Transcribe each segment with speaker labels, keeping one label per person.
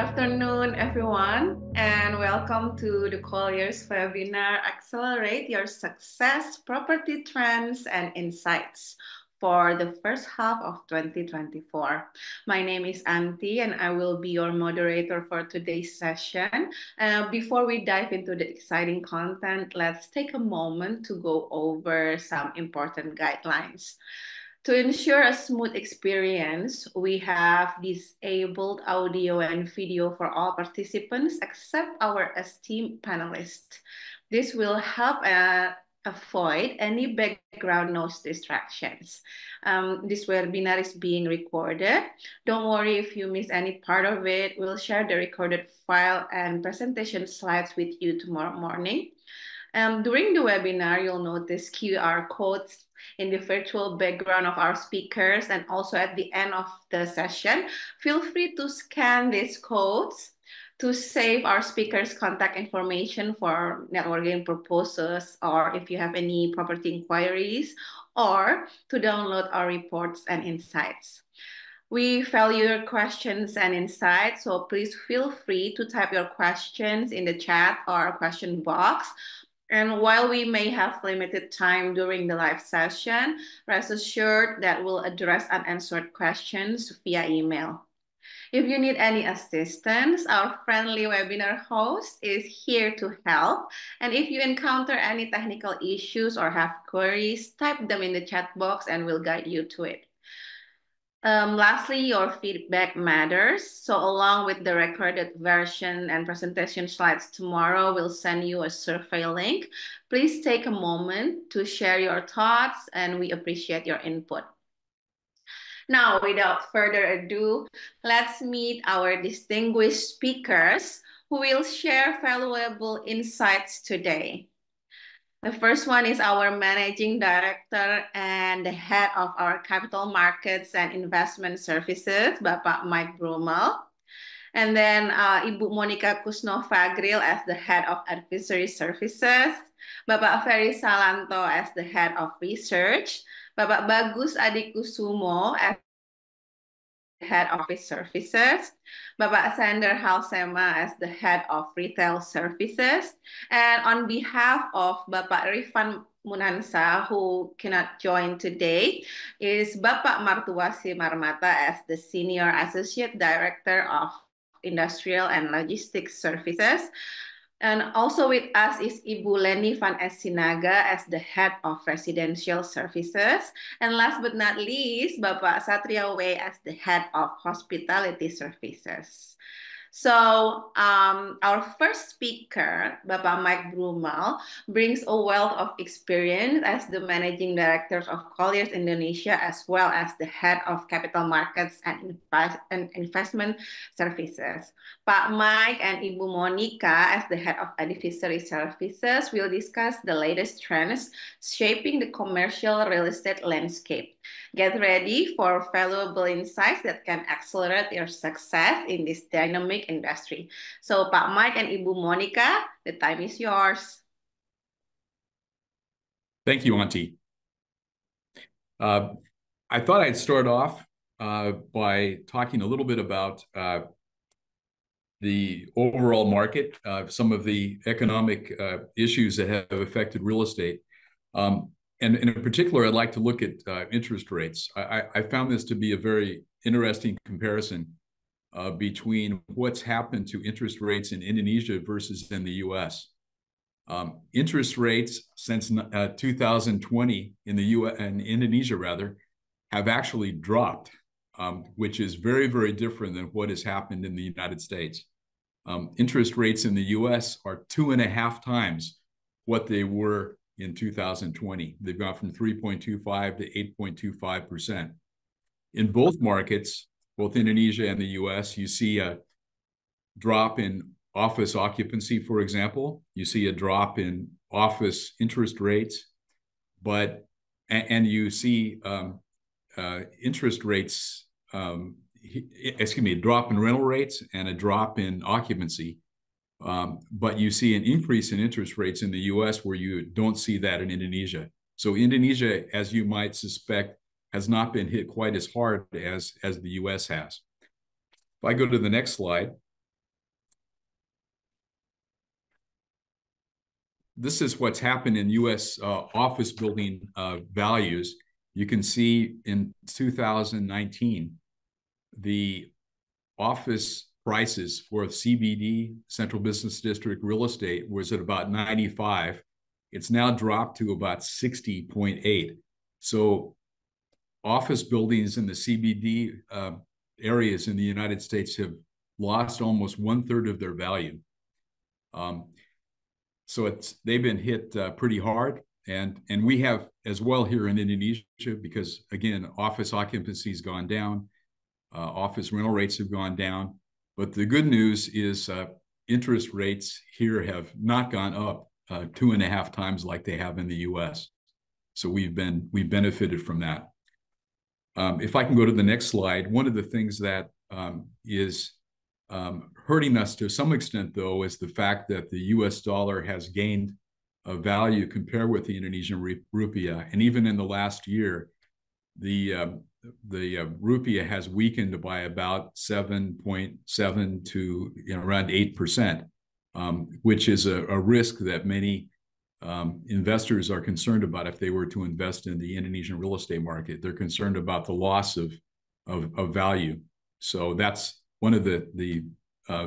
Speaker 1: afternoon, everyone, and welcome to the Colliers webinar, Accelerate Your Success, Property Trends and Insights for the first half of 2024. My name is Anti, and I will be your moderator for today's session. Before we dive into the exciting content, let's take a moment to go over some important guidelines. To ensure a smooth experience, we have disabled audio and video for all participants except our esteemed panelists. This will help avoid any background noise distractions. This webinar is being recorded. Don't worry if you miss any part of it. We'll share the recorded file and presentation slides with you tomorrow morning. During the webinar, you'll notice QR codes in the virtual background of our speakers, and also at the end of the session. Feel free to scan these codes to save our speakers' contact information for networking purposes, or if you have any property inquiries, or to download our reports and insights. We value your questions and insights, so please feel free to type your questions in the chat or question box. And while we may have limited time during the live session, rest assured that we'll address unanswered questions via email. If you need any assistance, our friendly webinar host is here to help. And if you encounter any technical issues or have queries, type them in the chat box and we'll guide you to it. Lastly, your feedback matters. So along with the recorded version and presentation slides tomorrow, we'll send you a survey link. Please take a moment to share your thoughts, and we appreciate your input. Now, without further ado, let's meet our distinguished speakers who will share valuable insights today. The first one is our Managing Director and the Head of our Capital Markets and Investment Services, Bapak Mike Broomell. And then Ibu Monica Koesnovagrill as the Head of Advisory Services, Bapak Ferry Salanto as the Head of Research, Bapak Bagus Adikusumo as Head of Office Services, Bapak Halsema as the Head of Retail Services, and on behalf of Bapak Rifan Munansa, who cannot join today, is Bapak Martua Simarmata as the Senior Associate Director of Industrial and Logistics Services. And also with us is Ibu Lenny van Es-sinaga as the Head of Residential Services. And last but not least, Bapak Satria as the Head of Hospitality Services. So our first speaker, Bapak Mike Broomell, brings a wealth of experience as the Managing Director of Colliers Indonesia, as well as the Head of Capital Markets and Investment Services. Pak Mike and Ibu Monica, as the Head of Advisory Services, will discuss the latest trends shaping the commercial real estate landscape. Get ready for valuable insights that can accelerate your success in this dynamic industry. So, Pak Mike and Ibu Monica, the time is yours.
Speaker 2: Thank you, Auntie. I thought I'd start off by talking a little bit about the overall market, some of the economic issues that have affected real estate. And in particular, I'd like to look at interest rates. I found this to be a very interesting comparison between what's happened to interest rates in Indonesia versus in the US. Interest rates since 2020 in the US and Indonesia rather have actually dropped, which is very, very different than what has happened in the United States. Interest rates in the US are 2.5 times what they were in 2020. They've gone from 3.25 to 8.25%. In both markets, both Indonesia and the US, you see a drop in office occupancy, for example. You see a drop in office interest rates, and you see interest rates, a drop in rental rates and a drop in occupancy. But you see an increase in interest rates in the US where you don't see that in Indonesia. So Indonesia, as you might suspect, has not been hit quite as hard as the US has. If I go to the next slide, this is what's happened in U.S. Office building values. You can see in 2019, the office prices for CBD, Central Business District real estate, was at about 95. It's now dropped to about 60.8. So office buildings in the CBD areas in the United States have lost almost 1/3 of their value. So they've been hit pretty hard, and we have as well here in Indonesia, because again, office occupancy has gone down, office rental rates have gone down, but the good news is interest rates here have not gone up 2.5 times like they have in the U.S. So we've benefited from that. If I can go to the next slide, one of the things that is hurting us to some extent, though, is the fact that the U.S. dollar has gained a value compared with the Indonesian rupiah, and even in the last year, the rupiah has weakened by about 7.7 to around 8%, which is a risk that many investors are concerned about if they were to invest in the Indonesian real estate market. They're concerned about the loss of value. So that's one of the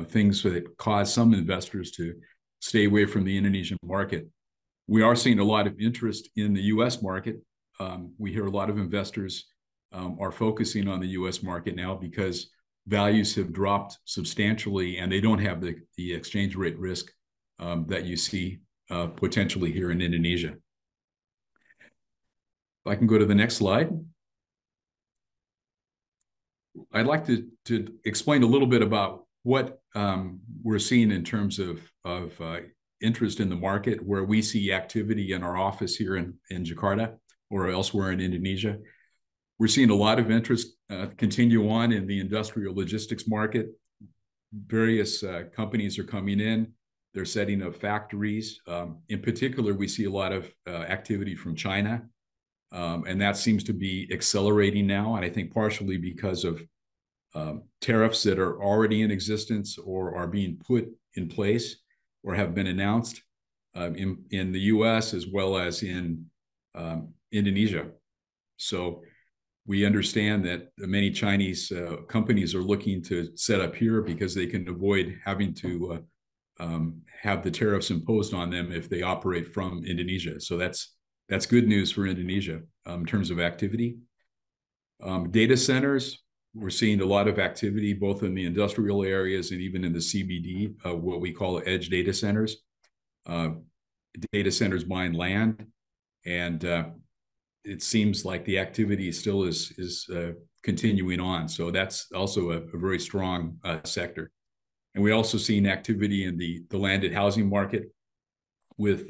Speaker 2: things that cause some investors to stay away from the Indonesian market. We are seeing a lot of interest in the U.S. market. We hear a lot of investors are focusing on the U.S. market now because values have dropped substantially and they don't have the exchange rate risk that you see potentially here in Indonesia. If I can go to the next slide. I'd like to explain a little bit about what we're seeing in terms of interest in the market, where we see activity in our office here in Jakarta or elsewhere in Indonesia. We're seeing a lot of interest continue on in the industrial logistics market. Various companies are coming in. They're setting up factories. In particular, we see a lot of activity from China, and that seems to be accelerating now, and I think partially because of tariffs that are already in existence or are being put in place or have been announced in the U.S. as well as in Indonesia. So we understand that many Chinese companies are looking to set up here because they can avoid having to have the tariffs imposed on them if they operate from Indonesia. So that's good news for Indonesia in terms of activity. Data centers, we're seeing a lot of activity both in the industrial areas and even in the CBD, what we call edge data centers. Data centers buying land, and it seems like the activity still is continuing on. So that's also a very strong sector. And we also seen activity in the landed housing market with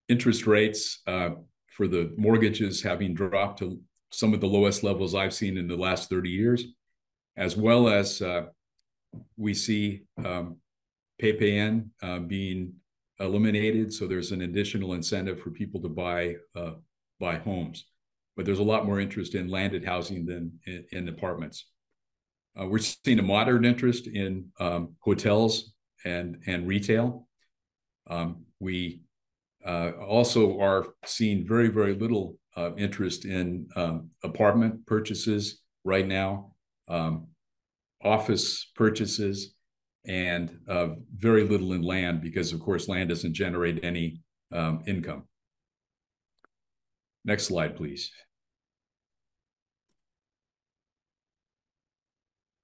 Speaker 2: interest rates for the mortgages having dropped to some of the lowest levels I've seen in the last 30 years, as well as we see PPN being eliminated. So there's an additional incentive for people to buy homes. But there's a lot more interest in landed housing than in apartments. We're seeing a moderate interest in hotels and retail. We also are seeing very, very little interest in apartment purchases right now, office purchases, and very little in land because, of course, land doesn't generate any income. Next slide, please.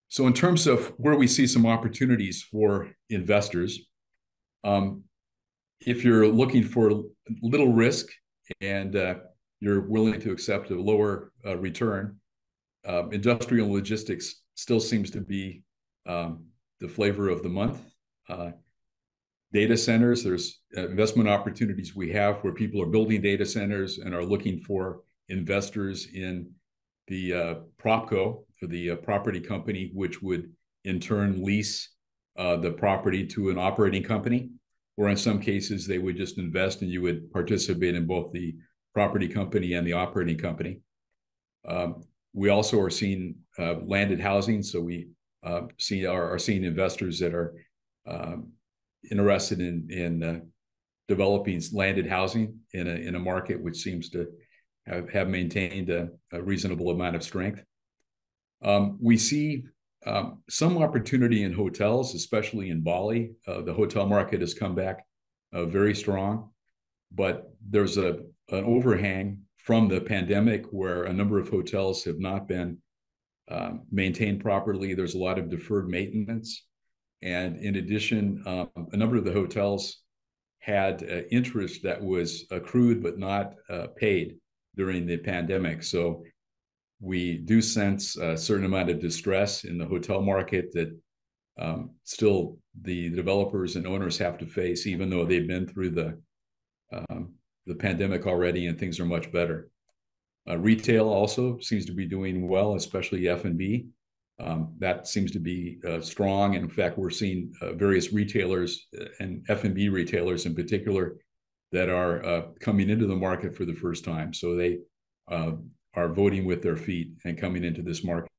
Speaker 2: So in terms of where we see some opportunities for investors, if you're looking for little risk and you're willing to accept a lower return, industrial logistics still seems to be the flavor of the month. Data centers, there's investment opportunities we have where people are building data centers and are looking for investors in the PropCo, or the property company, which would in turn lease the property to an operating company, or in some cases they would just invest and you would participate in both the property company and the operating company. We also are seeing landed housing, so we are seeing investors that are interested in developing landed housing in a market which seems to have maintained a reasonable amount of strength. We see some opportunity in hotels, especially in Bali. The hotel market has come back very strong, but there's an overhang from the pandemic where a number of hotels have not been maintained properly. There's a lot of deferred maintenance. And in addition, a number of the hotels had interest that was accrued but not paid during the pandemic. So we do sense a certain amount of distress in the hotel market that still the developers and owners have to face, even though they've been through the pandemic already and things are much better. Retail also seems to be doing well, especially F&B. That seems to be strong. And in fact, we're seeing various retailers and F&B retailers in particular that are coming into the market for the first time. So they are voting with their feet and coming into this market.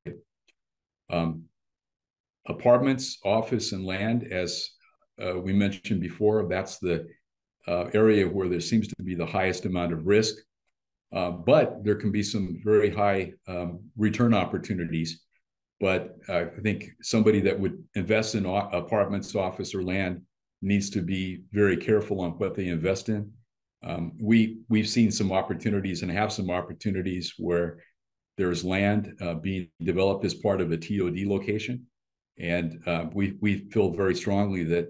Speaker 2: Apartments, office, and land, as we mentioned before, that's the area where there seems to be the highest amount of risk. But there can be some very high return opportunities. But I think somebody that would invest in apartments, office, or land needs to be very careful on what they invest in. We've seen some opportunities and have some opportunities where there's land being developed as part of a TOD location. And we feel very strongly that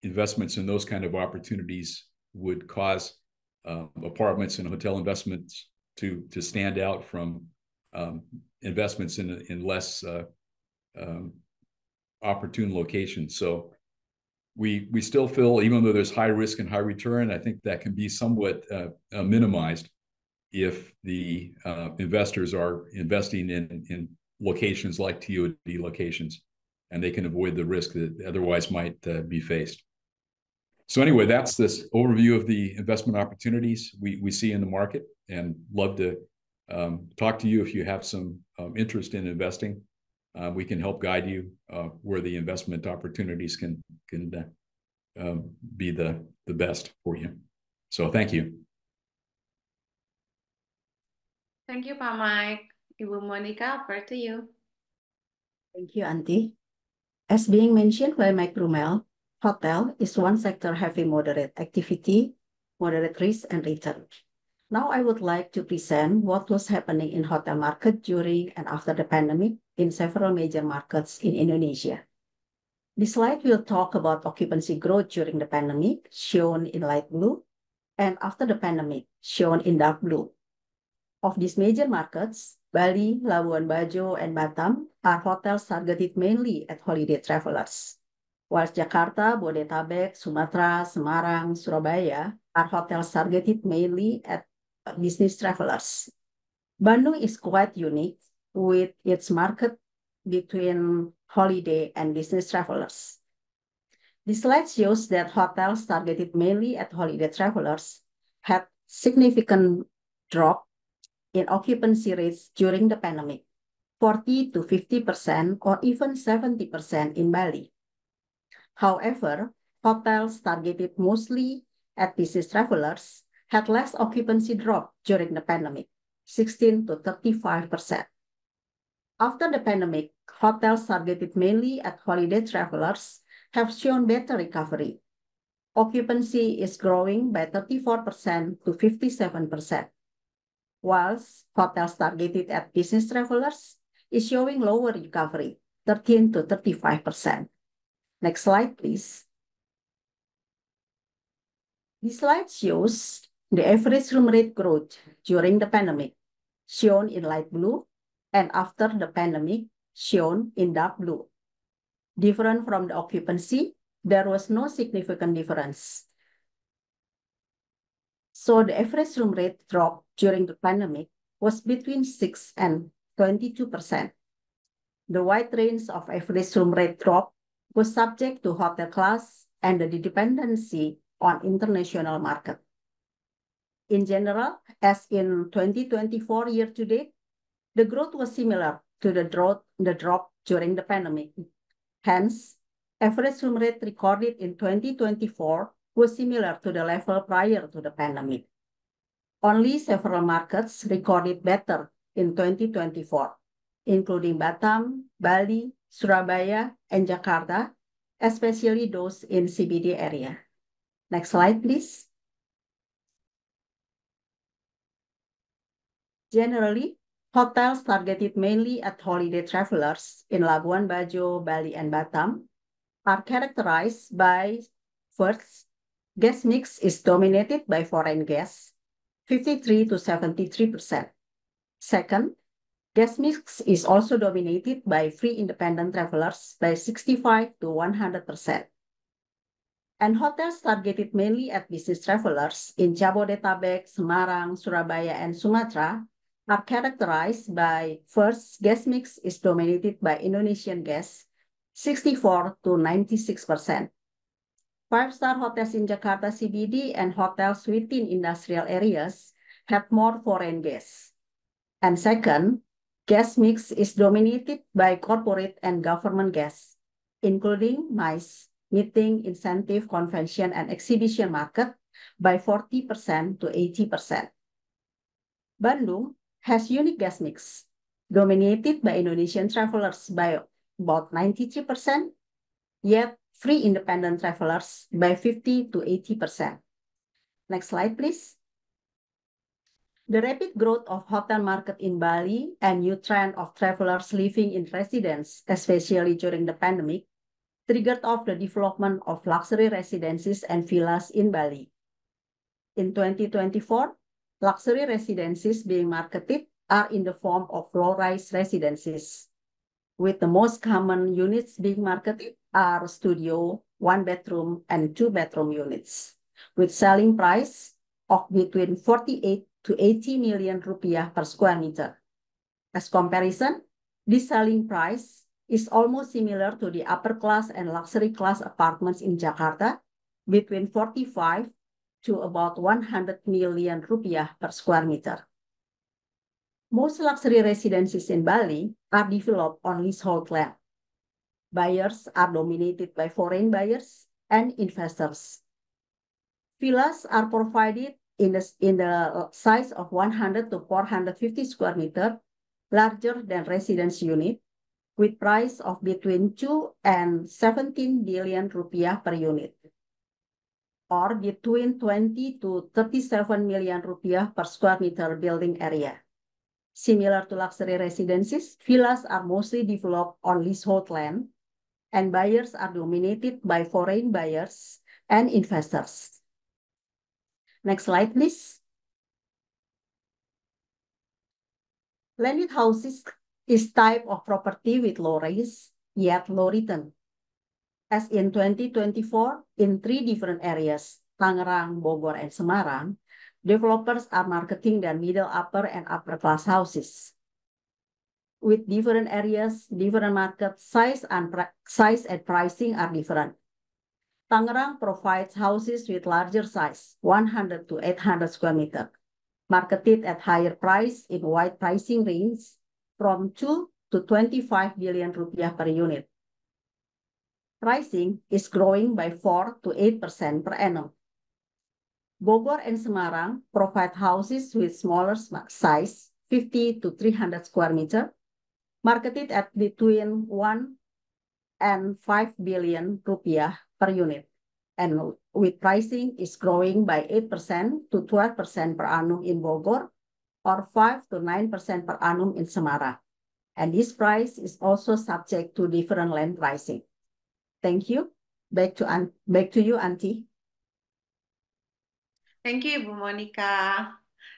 Speaker 2: investments in those kind of opportunities would cause apartments and hotel investments to stand out from investments in less opportune locations. So we still feel, even though there's high risk and high return, I think that can be somewhat minimized if the investors are investing in locations like TOD locations, and they can avoid the risk that otherwise might be faced. So anyway, that's this overview of the investment opportunities we see in the market, and love to talk to you if you have some interest in investing. We can help guide you where the investment opportunities can be the best for you. So thank you.
Speaker 1: Thank you, Pak Mike. Ibu Monica, over to you.
Speaker 3: Thank you, Auntie. As being mentioned by Mike Broomell, hotel is one sector having moderate activity, moderate risk, and return. Now I would like to present what was happening in hotel market during and after the pandemic in several major markets in Indonesia. This slide will talk about occupancy growth during the pandemic, shown in light blue, and after the pandemic, shown in dark blue. Of these major markets, Bali, Labuan Bajo, and Batam are hotels targeted mainly at holiday travelers, whilst Jakarta, Bodetabek, Sumatra, Semarang, Surabaya are hotels targeted mainly at business travelers. Bandung is quite unique with its market between holiday and business travelers. This slide shows that hotels targeted mainly at holiday travelers had significant drop in occupancy rates during the pandemic, 40 to 50% or even 70% in Bali. However, hotels targeted mostly at business travelers had less occupancy drop during the pandemic, 16 to 35%. After the pandemic, hotels targeted mainly at holiday travelers have shown better recovery. Occupancy is growing by 34% to 57%, whilst hotels targeted at business travelers is showing lower recovery, 13 to 35%. Next slide, please. This slide shows the average room rate growth during the pandemic, shown in light blue, and after the pandemic, shown in dark blue. Different from the occupancy, there was no significant difference. So the average room rate drop during the pandemic was between 6 and 22%. The wide range of average room rate drop was subject to hotel class and the dependency on international market. In general, as in 2024 year-to-date, the growth was similar to the drop during the pandemic. Hence, average room rate recorded in 2024 was similar to the level prior to the pandemic. Only several markets recorded better in 2024, including Batam, Bali, Surabaya, and Jakarta, especially those in CBD area. Next slide, please. Generally, hotels targeted mainly at holiday travelers in Labuan Bajo, Bali, and Batam are characterized by, first, guest mix is dominated by foreign guests, 53 to 73%. Second, guest mix is also dominated by free independent travelers by 65 to 100%. And hotels targeted mainly at business travelers in Jabodetabek, Semarang, Surabaya, and Sumatra are characterized by, first, guest mix is dominated by Indonesian guests, 64 to 96%. Five-star hotels in Jakarta CBD and hotels within industrial areas had more foreign guests. And second, guest mix is dominated by corporate and government guests, including MICE, meeting, incentive, convention, and exhibition market by 40% to 80%. Bandung has unique guest mix, dominated by Indonesian travelers by about 93%, yet free independent travelers by 50 to 80%. Next slide, please. The rapid growth of hotel market in Bali and new trend of travelers living in residence, especially during the pandemic, triggered off the development of luxury residences and villas in Bali. In 2024, luxury residences being marketed are in the form of low-rise residences, with the most common units being marketed are studio, one-bedroom, and two-bedroom units, with selling price of between 48 to 80 million rupiah per square meter. As comparison, this selling price is almost similar to the upper class and luxury class apartments in Jakarta, between 45 to about 100 million rupiah per square meter. Most luxury residences in Bali are developed on leasehold land. Buyers are dominated by foreign buyers and investors. Villas are provided in the size of 100 to 450 square meter, larger than residence unit, with price of between 2 and 17 billion rupiah per unit, or between 20 to 37 million rupiah per square meter building area. Similar to luxury residences, villas are mostly developed on leasehold land, and buyers are dominated by foreign buyers and investors. Next slide, please. Landed houses is type of property with low risk, yet low return. As in 2024, in 3 different areas, Tangerang, Bogor, and Semarang, developers are marketing their middle, upper, and upper class houses. With different areas, different market size and pricing are different. Tangerang provides houses with larger size, 100 to 800 square meter, marketed at higher price in wide pricing range from 2 to 25 billion rupiah per unit. Pricing is growing by 4 to 8% per annum. Bogor and Semarang provide houses with smaller size, 50 to 300 square meter, marketed at between 1 and 5 billion rupiah per unit, and with pricing is growing by 8% to 12% per annum in Bogor, or 5 to 9% per annum in Semarang. And this price is also subject to different land pricing. Thank you. Back to you, Auntie.
Speaker 1: Thank you, Bu Monica.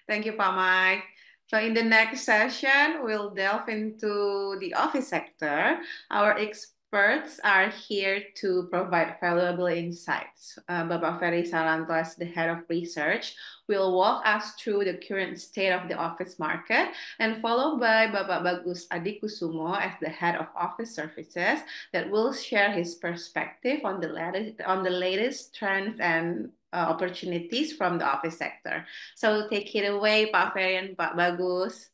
Speaker 1: Thank you, Pak Mike. So in the next session, we'll delve into the office sector. Our experts are here to provide valuable insights. Bapak Ferry Salanto, as the head of research, will walk us through the current state of the office market, and followed by Bapak Bagus Adikusumo as the head of office services, that will share his perspective on the latest trends and opportunities from the office sector. So take it away, Pak Ferry and Pak Bagus.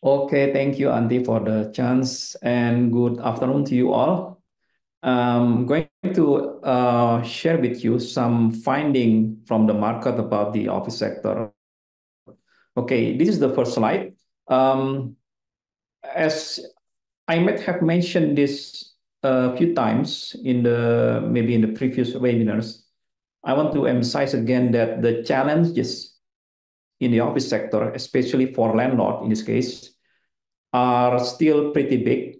Speaker 4: Okay, thank you, Auntie, for the chance, and good afternoon to you all. I'm going to share with you some finding from the market about the office sector. Okay, this is the first slide. As I might have mentioned this a few times in maybe in the previous webinars, I want to emphasize again that the challenges in the office sector, especially for landlord in this case, are still pretty big.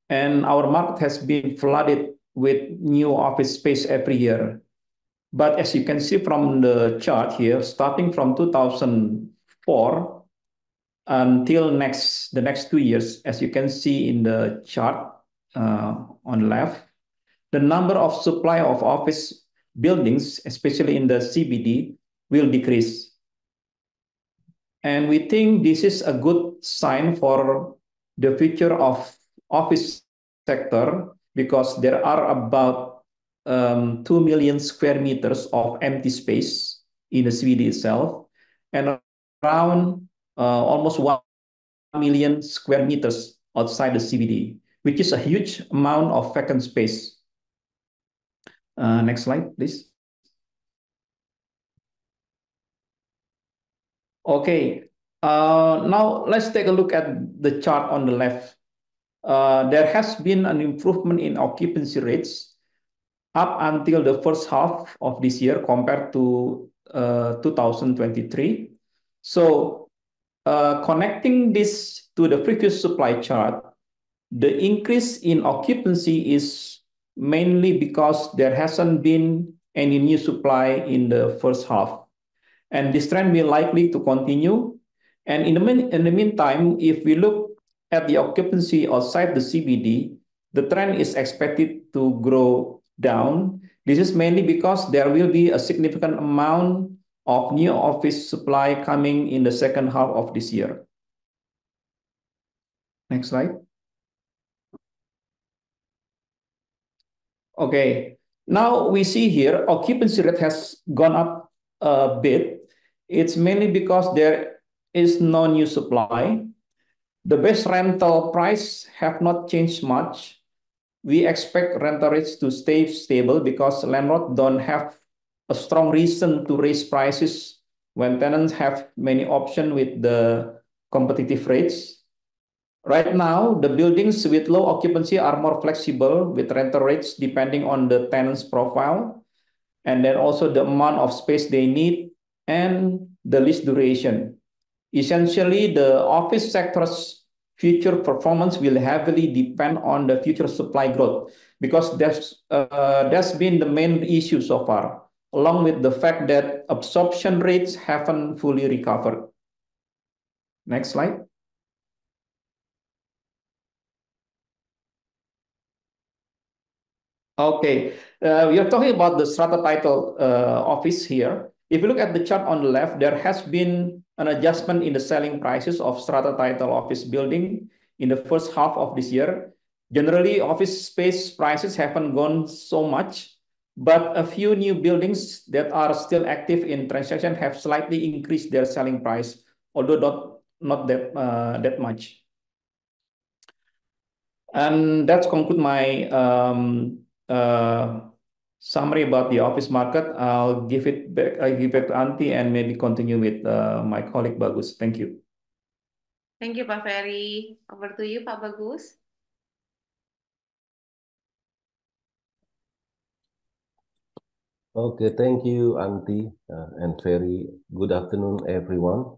Speaker 4: And our market has been flooded with new office space every year. But as you can see from the chart here, starting from 2004 until the next 2 years, as you can see in the chart on the left, the number of supply of office buildings, especially in the CBD, will decrease. And we think this is a good sign for the future of office sector because there are about 2 million square meters of empty space in the CBD itself, and around almost 1 million square meters outside the CBD, which is a huge amount of vacant space. Next slide, please. Okay, now let's take a look at the chart on the left. There has been an improvement in occupancy rates up until the first half of this year compared to 2023. So connecting this to the previous supply chart, the increase in occupancy is mainly because there hasn't been any new supply in the first half. And this trend will likely to continue. And in the meantime, if we look at the occupancy outside the CBD, the trend is expected to grow down. This is mainly because there will be a significant amount of new office supply coming in the second half of this year. Next slide. Okay, now we see here occupancy rate has gone up a bit. It's mainly because there is no new supply. The base rental price have not changed much. We expect rental rates to stay stable because landlords don't have a strong reason to raise prices when tenants have many options with the competitive rates. Right now, the buildings with low occupancy are more flexible with rental rates depending on the tenant's profile, and then also the amount of space they need and the lease duration. Essentially, the office sector's future performance will heavily depend on the future supply growth because that's been the main issue so far, along with the fact that absorption rates haven't fully recovered. Next slide. Okay, we are talking about the strata title office here. If you look at the chart on the left, there has been an adjustment in the selling prices of strata title office building in the first half of this year. Generally, office space prices haven't gone so much, but a few new buildings that are still active in transaction have slightly increased their selling price, although not that much. And that's conclude my summary about the office market. I'll give it back. I give back to Auntie and maybe continue with my colleague Bagus. Thank you.
Speaker 1: Thank you, Pak Ferry. Over to you, Pak Bagus.
Speaker 5: Okay, thank you, Auntie and Ferry. Good afternoon, everyone.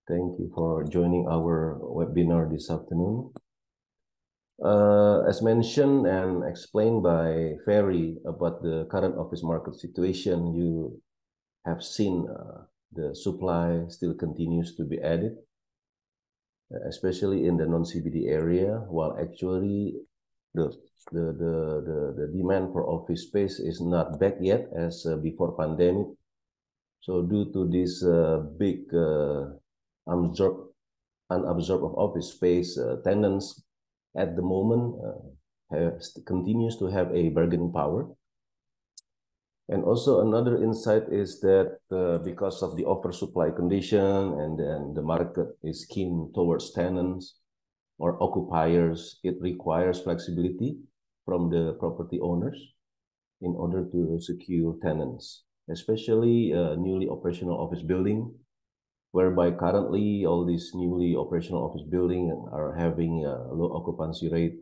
Speaker 5: Thank you for joining our webinar this afternoon. As mentioned and explained by Ferry about the current office market situation, you have seen the supply still continues to be added, especially in the non-CBD area, while actually the demand for office space is not back yet as before pandemic. So due to this big unabsorbed of office space, tenants at the moment continues to have a bargaining power. And also another insight is that because of the oversupply condition and then the market is keen towards tenants or occupiers, it requires flexibility from the property owners. in order to secure tenants, especially newly operational office building, whereby currently all these newly operational office building are having a low occupancy rate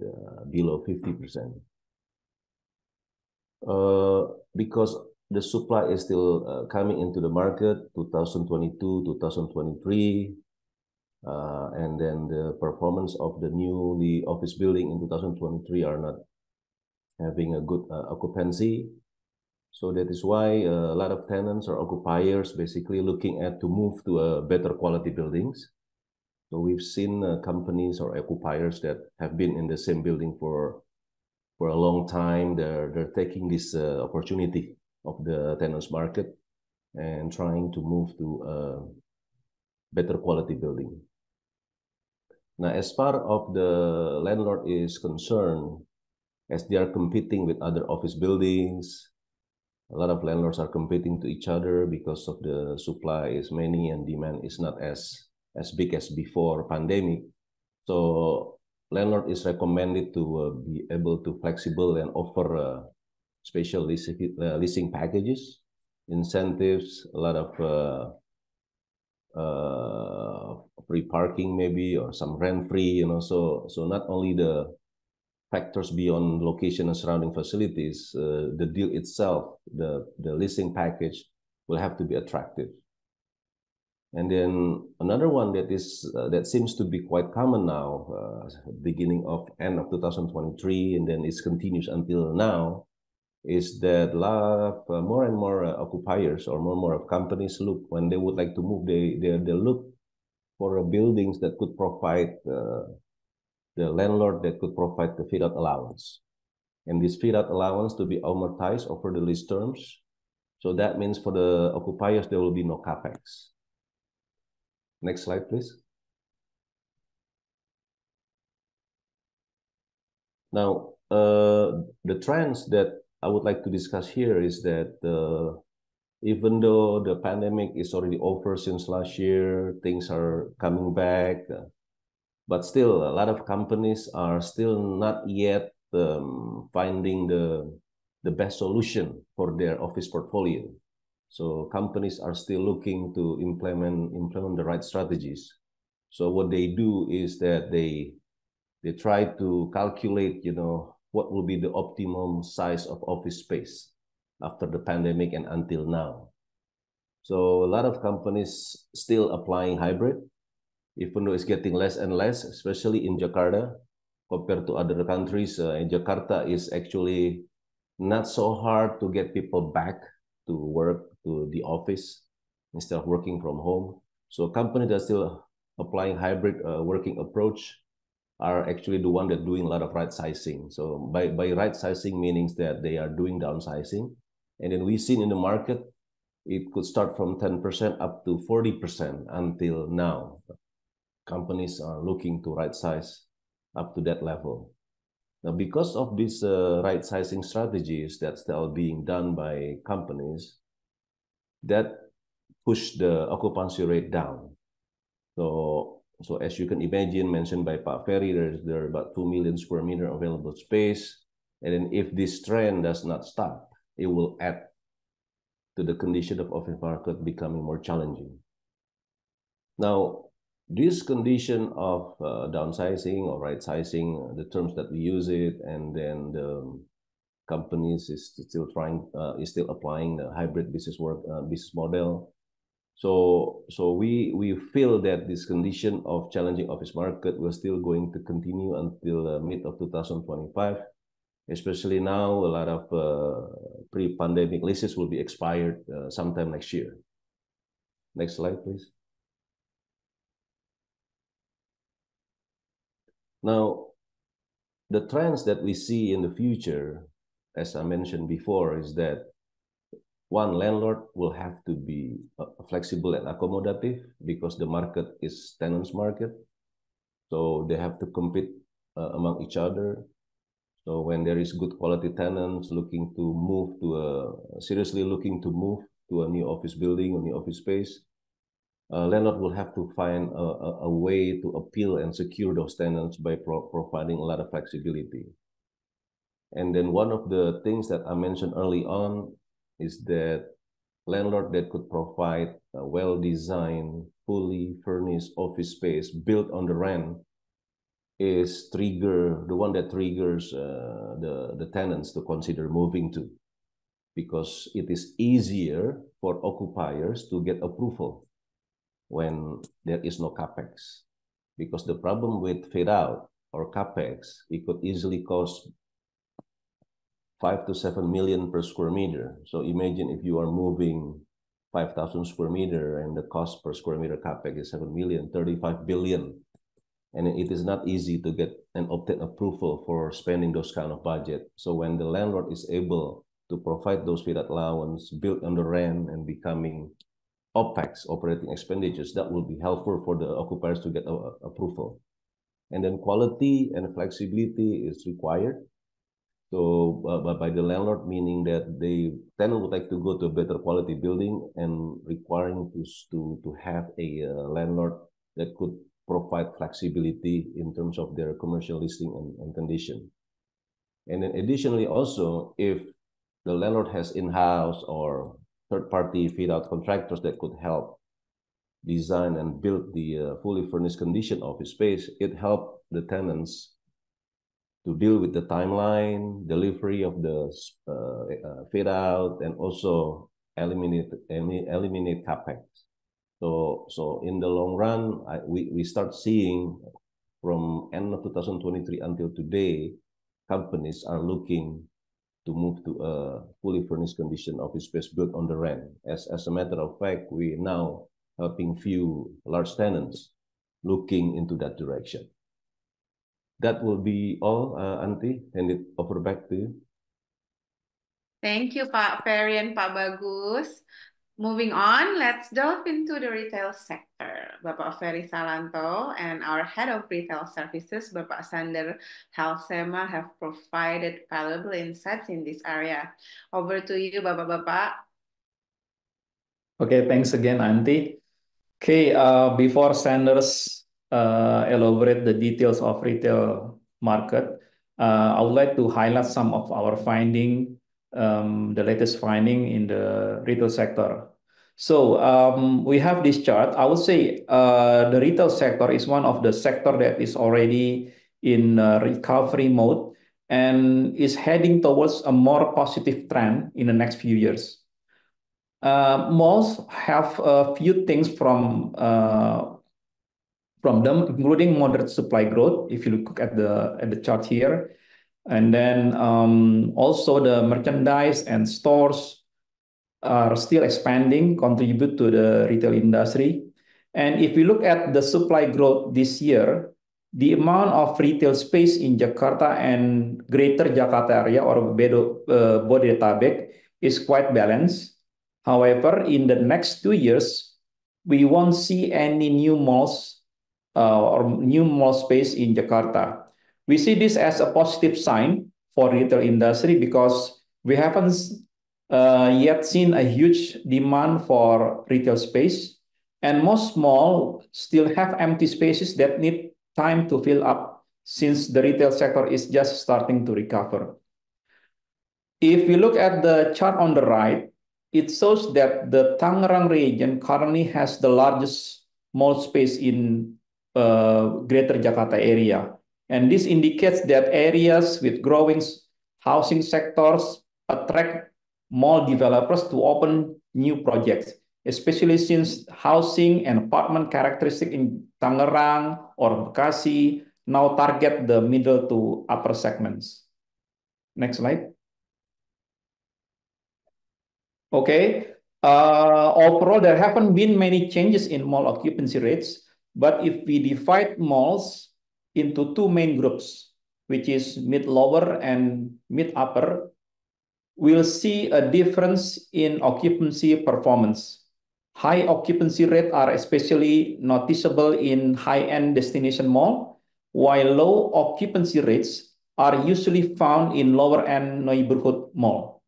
Speaker 5: below 50%. Because the supply is still coming into the market, 2022, 2023, and then the performance of the newly office building in 2023 are not having a good occupancy. So that is why a lot of tenants or occupiers basically looking at to move to better quality buildings. So we've seen companies or occupiers that have been in the same building for a long time. They're taking this opportunity of the tenants market and trying to move to a better quality building. Now, as far of the landlord is concerned, as they are competing with other office buildings, a lot of landlords are competing to each other because of the supply is many and demand is not as big as before pandemic. So landlord is recommended to be able to flexible and offer special leasing packages, incentives, a lot of free parking maybe, or some rent free, so not only the factors beyond location and surrounding facilities, the deal itself, the leasing package will have to be attractive. And then another one that seems to be quite common now, beginning of end of 2023, and then it continues until now, is that a lot of more and more occupiers or more of companies look, when they would like to move, they look for buildings that could provide the landlord that could provide the fit-out allowance. And this fit-out allowance to be amortized over the lease terms. So that means for the occupiers, there will be no capex. Next slide, please. Now, the trends that I would like to discuss here is that even though the pandemic is already over since last year, things are coming back, but still a lot of companies are still not yet finding the best solution for their office portfolio. So companies are still looking to implement the right strategies. So what they do is that they try to calculate, what will be the optimum size of office space after the pandemic and until now. So a lot of companies still applying hybrid, even though it's getting less and less, especially in Jakarta, compared to other countries. In Jakarta is actually not so hard to get people back to work, to the office, instead of working from home. So companies that are still applying hybrid working approach are actually the one that doing a lot of right sizing. So by right sizing means that they are doing downsizing. And then we've seen in the market, it could start from 10% up to 40% until now. Companies are looking to right size up to that level. Now, because of these right sizing strategies that's still being done by companies, that push the occupancy rate down. So as you can imagine, mentioned by Pak Ferry, there are about 2 million square meter available space. And then if this trend does not stop, it will add to the condition of office market becoming more challenging. Now, this condition of downsizing or right sizing, the terms that we use it, and then the companies is still applying the hybrid business model. So we feel that this condition of challenging office market will still going to continue until mid of 2025. Especially now, a lot of pre-pandemic leases will be expired sometime next year. Next slide, please. Now, the trends that we see in the future, as I mentioned before, is that one, landlord will have to be flexible and accommodative because the market is tenants market. So they have to compete among each other. So when there is good quality tenants looking to move to seriously looking to move to a new office building or new office space, landlord will have to find a way to appeal and secure those tenants by providing a lot of flexibility. And then one of the things that I mentioned early on is that landlord that could provide a well-designed, fully furnished office space built on the rent is the one that triggers the tenants to consider moving to, because it is easier for occupiers to get approval when there is no capex. Because the problem with fit out or capex, it could easily cost 5 to 7 million per square meter. So imagine if you are moving 5,000 square meter and the cost per square meter capex is 7 million, 35 billion. And it is not easy to get and obtain approval for spending those kind of budget. So when the landlord is able to provide those fit out allowance built on the rent and becoming OPEX, operating expenditures, that will be helpful for the occupiers to get approval. And then quality and flexibility is required. So by the landlord, meaning that the tenant would like to go to a better quality building and requiring to have a landlord that could provide flexibility in terms of their commercial listing and condition. And then additionally also, if the landlord has in-house or third-party fit-out contractors that could help design and build the fully furnished condition office space, it helps the tenants to deal with the timeline, delivery of the fit-out, and also eliminate capex. So in the long run, we start seeing from end of 2023 until today, companies are looking to move to a fully furnished condition office space built on the rent. As a matter of fact, we now helping few large tenants looking into that direction. That will be all, Auntie. Hand it over back to you.
Speaker 1: Thank you, Pak Ferry and Pak Bagus. Moving on, let's delve into the retail sector. Bapak Ferry Salanto and our Head of Retail Services, Bapak Sander Halsema, have provided valuable insights in this area. Over to you, Bapak-Bapak.
Speaker 4: Okay, thanks again, Auntie. Okay, before Sanders elaborate the details of retail market, I would like to highlight some of our finding, the latest finding in the retail sector. So we have this chart. I would say the retail sector is one of the sector that is already in recovery mode and is heading towards a more positive trend in the next few years. Malls have a few things from them, including moderate supply growth, if you look at the chart here. And then also the merchandise and stores are still expanding, contribute to the retail industry. And if we look at the supply growth this year, the amount of retail space in Jakarta and Greater Jakarta area or Bodetabek is quite balanced. However, in the next 2 years, we won't see any new malls or new mall space in Jakarta. We see this as a positive sign for retail industry because we haven't yet seen a huge demand for retail space, and most malls still have empty spaces that need time to fill up since the retail sector is just starting to recover. If we look at the chart on the right, it shows that the Tangerang region currently has the largest mall space in Greater Jakarta area. And this indicates that areas with growing housing sectors attract mall developers to open new projects, especially since housing and apartment characteristic in Tangerang or Bekasi now target the middle to upper segments. Next slide. Okay. Overall, there haven't been many changes in mall occupancy rates, but if we divide malls into two main groups, which is mid-lower and mid-upper, we'll see a difference in occupancy performance. High occupancy rates are especially noticeable in high-end destination mall, while low occupancy rates are usually found in lower-end neighborhood mall.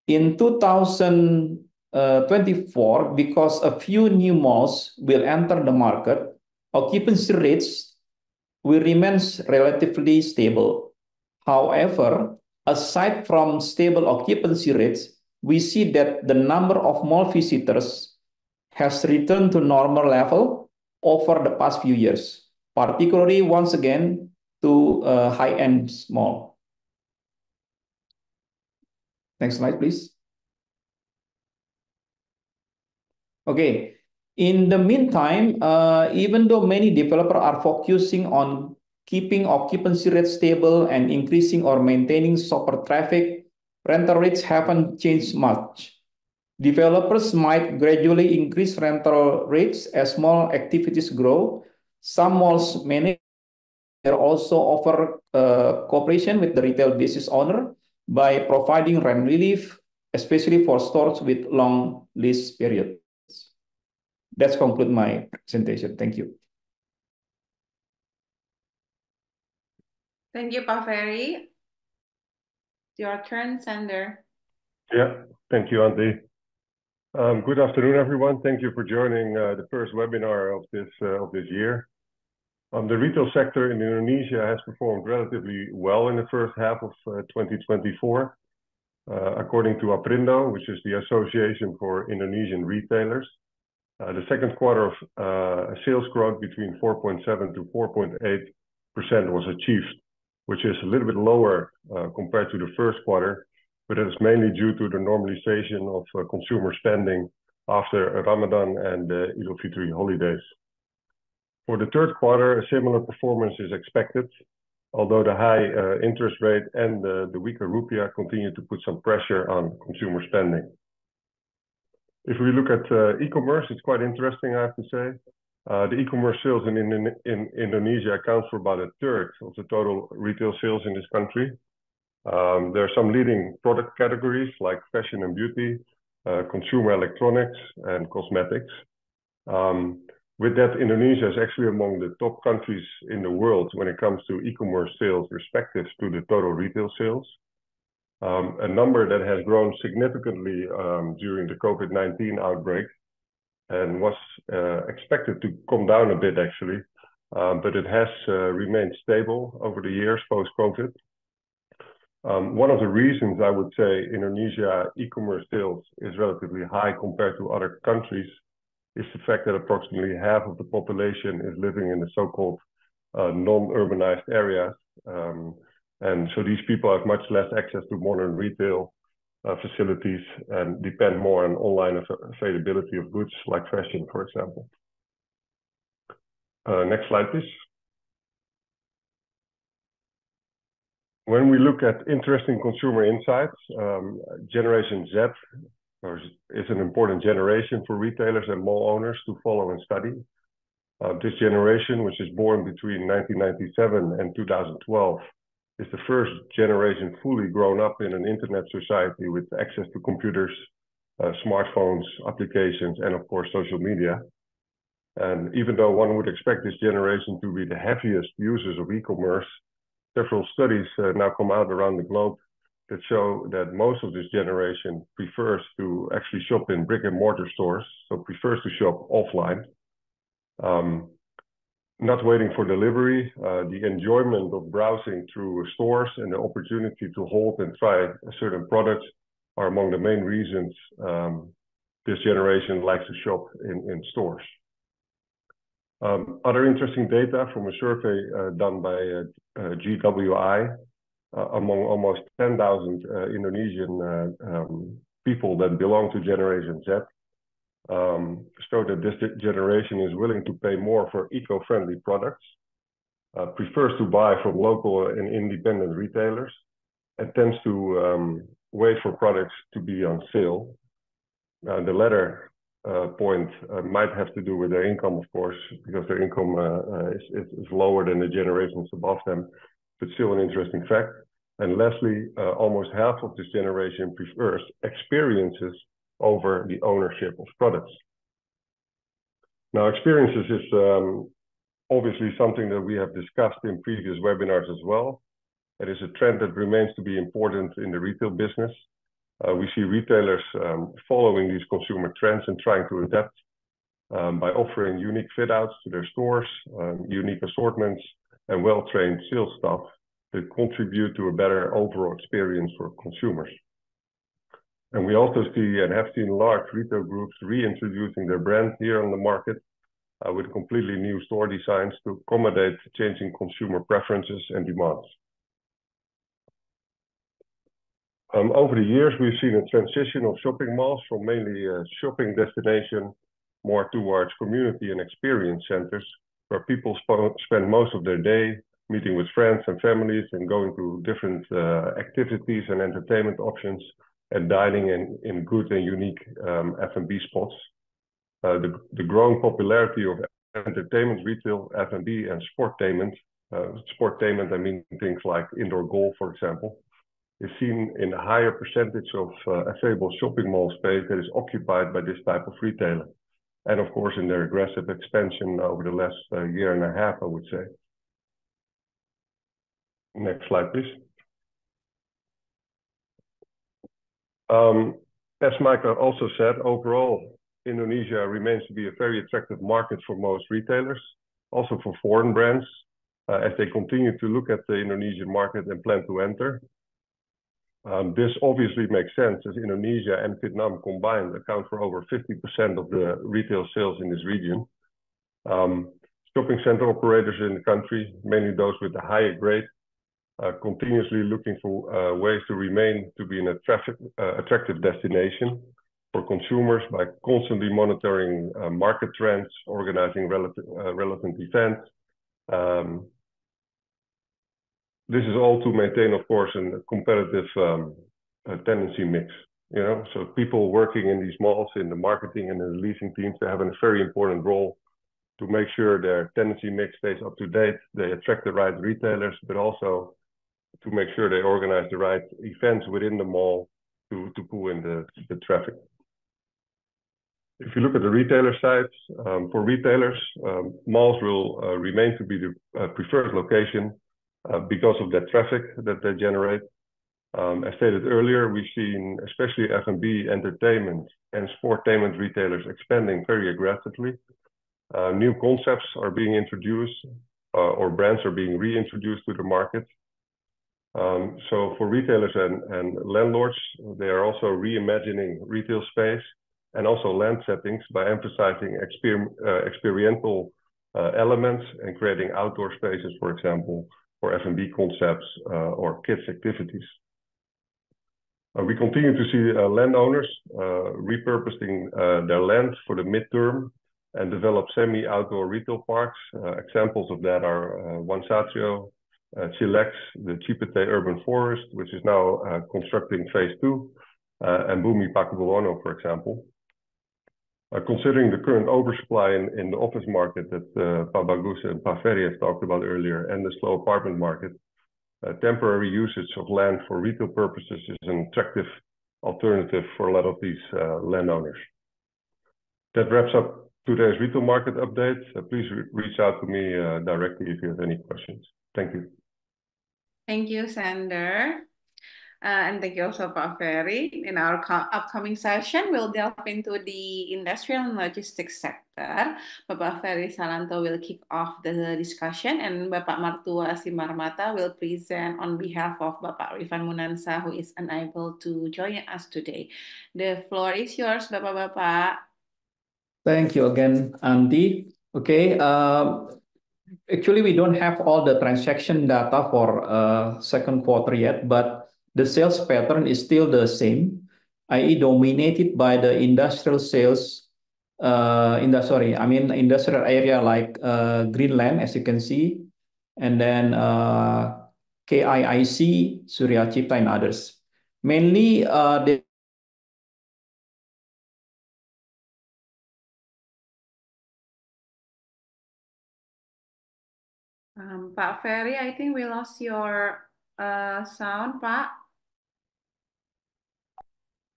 Speaker 4: In 2024, because a few new malls will enter the market, occupancy rates will remain relatively stable. However, aside from stable occupancy rates, we see that the number of mall visitors has returned to normal level over the past few years, particularly once again to high-end mall. Next slide, please. Okay. In the meantime, even though many developers are focusing on keeping occupancy rates stable and increasing or maintaining shopper traffic, rental rates haven't changed much. Developers might gradually increase rental rates as mall activities grow. Some malls manage also offer cooperation with the retail business owner by providing rent relief, especially for stores with long lease periods. That's conclude my presentation. Thank you.
Speaker 1: Thank you, Pak Ferry. Your turn, Sander.
Speaker 6: Yeah, thank you, Andy. Good afternoon, everyone. Thank you for joining the first webinar of this year. The retail sector in Indonesia has performed relatively well in the first half of 2024. According to Aprindo, which is the Association for Indonesian Retailers, the second quarter of sales growth between 4.7 to 4.8% was achieved, which is a little bit lower compared to the first quarter, but it is mainly due to the normalization of consumer spending after Ramadan and the Idul Fitri holidays. For the third quarter, a similar performance is expected, although the high interest rate and the weaker rupiah continue to put some pressure on consumer spending. If we look at e-commerce, it's quite interesting, I have to say. The e-commerce sales in Indonesia account for about a third of the total retail sales in this country. There are some leading product categories like fashion and beauty, consumer electronics, and cosmetics. With that, Indonesia is actually among the top countries in the world when it comes to e-commerce sales respective to the total retail sales. A number that has grown significantly during the COVID-19 outbreak and was expected to come down a bit actually, but it has remained stable over the years post-COVID. One of the reasons I would say Indonesia e-commerce sales is relatively high compared to other countries is the fact that approximately half of the population is living in the so-called non-urbanized areas. And so these people have much less access to modern retail facilities and depend more on online availability of goods like fashion, for example. Next slide, please. When we look at interesting consumer insights, Generation Z is an important generation for retailers and mall owners to follow and study. This generation, which is born between 1997 and 2012, is the first generation fully grown up in an internet society with access to computers, smartphones, applications, and of course, social media. And even though one would expect this generation to be the heaviest users of e-commerce, several studies now come out around the globe that show that most of this generation prefers to actually shop in brick and mortar stores, so prefers to shop offline. Not waiting for delivery, the enjoyment of browsing through stores and the opportunity to hold and try a certain product are among the main reasons this generation likes to shop in stores. Other interesting data from a survey done by GWI among almost 10,000 Indonesian people that belong to Generation Z show that this generation is willing to pay more for eco-friendly products, prefers to buy from local and independent retailers, and tends to wait for products to be on sale. The latter point might have to do with their income, of course, because their income is lower than the generations above them, but still an interesting fact. And lastly, almost half of this generation prefers experiences over the ownership of products. Now, experiences is obviously something that we have discussed in previous webinars as well. It is a trend that remains to be important in the retail business. We see retailers following these consumer trends and trying to adapt by offering unique fit outs to their stores, unique assortments, and well-trained sales staff that contribute to a better overall experience for consumers. And we also see and have seen large retail groups reintroducing their brand here on the market with completely new store designs to accommodate changing consumer preferences and demands. Over the years, we've seen a transition of shopping malls from mainly a shopping destination more towards community and experience centers, where people spend most of their day meeting with friends and families and going to different activities and entertainment options and dining in good and unique F&B spots. The growing popularity of entertainment retail, F&B, and sportainment, I mean things like indoor golf, for example, is seen in a higher percentage of available shopping mall space that is occupied by this type of retailer. And of course, in their aggressive expansion over the last year and a half, I would say. Next slide, please. As Michael also said, overall, Indonesia remains to be a very attractive market for most retailers, also for foreign brands, as they continue to look at the Indonesian market and plan to enter. This obviously makes sense as Indonesia and Vietnam combined account for over 50% of the retail sales in this region. Shopping center operators in the country, mainly those with a higher grade, continuously looking for ways to remain to be an attractive destination for consumers by constantly monitoring market trends, organizing relevant events. This is all to maintain, of course, a competitive tenancy mix. You know, so people working in these malls, in the marketing and the leasing teams, they have a very important role to make sure their tenancy mix stays up to date. They attract the right retailers, but also to make sure they organize the right events within the mall to pull in the traffic. If you look at the retailer sites, for retailers, malls will remain to be the preferred location because of the traffic that they generate. As stated earlier, we've seen especially F&B, entertainment, and sportainment retailers expanding very aggressively. New concepts are being introduced or brands are being reintroduced to the market. So for retailers and landlords, they are also reimagining retail space and also land settings by emphasizing experiential elements and creating outdoor spaces, for example, for F&B concepts or kids activities. We continue to see landowners repurposing their land for the midterm and develop semi-outdoor retail parks. Examples of that are One Satria, Chilex, the Cipete Urban Forest, which is now constructing phase 2, and Bumi Pakubuwono, for example. Considering the current oversupply in the office market that Bagus and Ferry have talked about earlier, and the slow apartment market, temporary usage of land for retail purposes is an attractive alternative for a lot of these landowners. That wraps up today's retail market update. Please reach out to me directly if you have any questions. Thank you.
Speaker 1: Thank you, Sander. And thank you also, Pak Ferry. In our upcoming session, we'll delve into the industrial and logistics sector. Bapak Ferry Salanto will kick off the discussion, and Bapak Martua Simarmata will present on behalf of Bapak Rifan Munansa, who is unable to join us today. The floor is yours, Bapak-Bapak.
Speaker 4: Thank you again, Andy. Okay. Actually, we don't have all the transaction data for second quarter yet, but the sales pattern is still the same, i.e. dominated by the industrial sales, industrial area like Greenland, as you can see, and then KIIC, Surya Cipta, and others. Mainly,
Speaker 1: Pak Ferry, I think we lost your sound, Pak.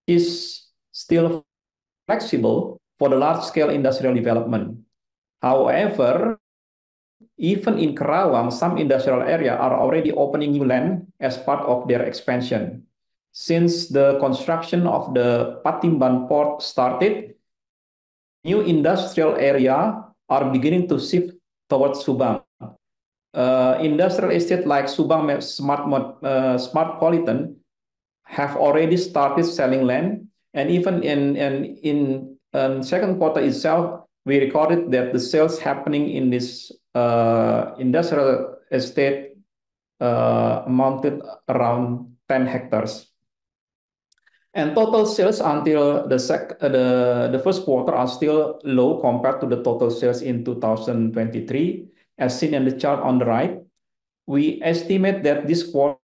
Speaker 4: Is still flexible for the large-scale industrial development. However, even in Karawang, some industrial area are already opening new land as part of their expansion. Since the construction of the Patimban port started, new industrial area are beginning to shift towards Subang. industrial estate like Subang Smartpolitan have already started selling land, and even in second quarter itself, we recorded that the sales happening in this industrial estate amounted around 10 hectares. And total sales until the first quarter are still low compared to the total sales in 2023, as seen in the chart on the right. We estimate that this quarter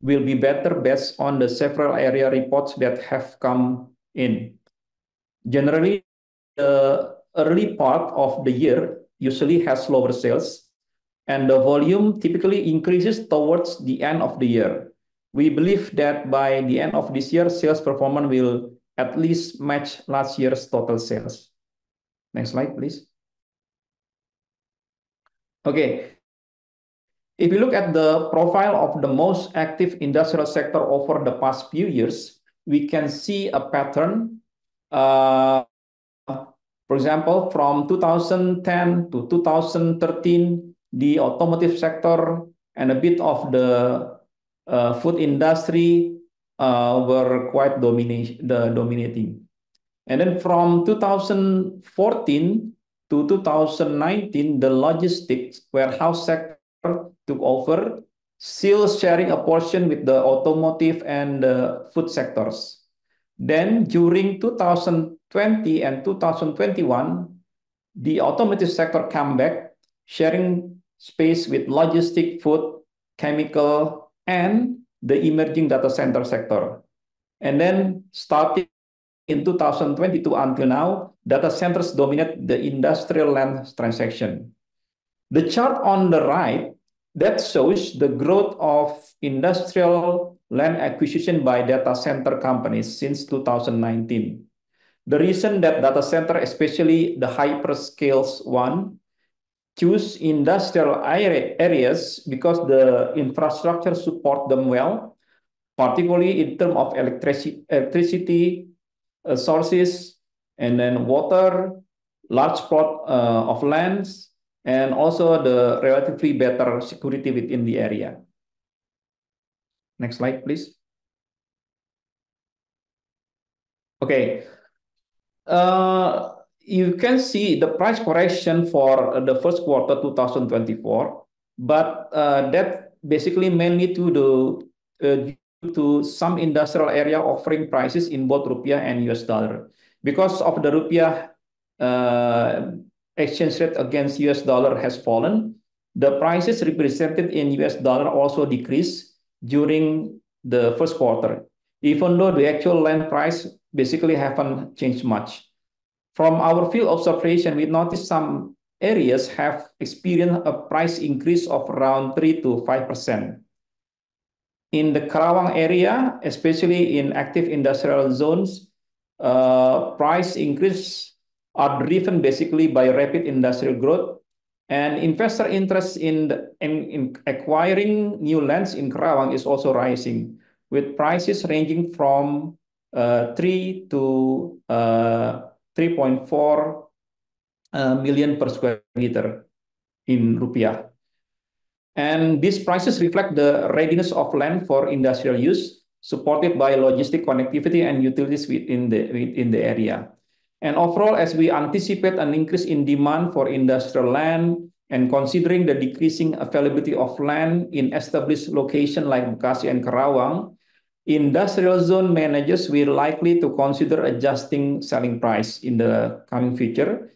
Speaker 4: will be better based on the several area reports that have come in. Generally, the early part of the year usually has lower sales, and the volume typically increases towards the end of the year. We believe that by the end of this year, sales performance will at least match last year's total sales. Next slide, please. Okay. If you look at the profile of the most active industrial sector over the past few years, we can see a pattern. For example, from 2010 to 2013, the automotive sector and a bit of the food industry were quite dominating. And then from 2014 to 2019, the logistics warehouse sector took over, still sharing a portion with the automotive and food sectors. Then during 2020 and 2021, the automotive sector came back, sharing space with logistic, food, chemical, and the emerging data center sector. And then starting in 2022 until now, data centers dominate the industrial land transaction. The chart on the right that shows the growth of industrial land acquisition by data center companies since 2019. The reason that data center, especially the hyperscales one, choose industrial areas because the infrastructure support them well, particularly in terms of electricity sources, and then water, large plot of lands, and also the relatively better security within the area. Next slide, please. Okay. You can see the price correction for the first quarter 2024, but that basically mainly due to some industrial area offering prices in both rupiah and US dollar. Because of the rupiah exchange rate against US dollar has fallen, the prices represented in US dollar also decreased during the first quarter, even though the actual land price basically haven't changed much. From our field observation, we noticed some areas have experienced a price increase of around 3 to 5%. In the Karawang area, especially in active industrial zones, price increase are driven basically by rapid industrial growth, and investor interest in acquiring new lands in Karawang is also rising, with prices ranging from 3 to 3.4 million per square meter in rupiah. And these prices reflect the readiness of land for industrial use, supported by logistic connectivity and utilities within the area. And overall, as we anticipate an increase in demand for industrial land, and considering the decreasing availability of land in established locations like Bekasi and Karawang, industrial zone managers will likely to consider adjusting selling price in the coming future.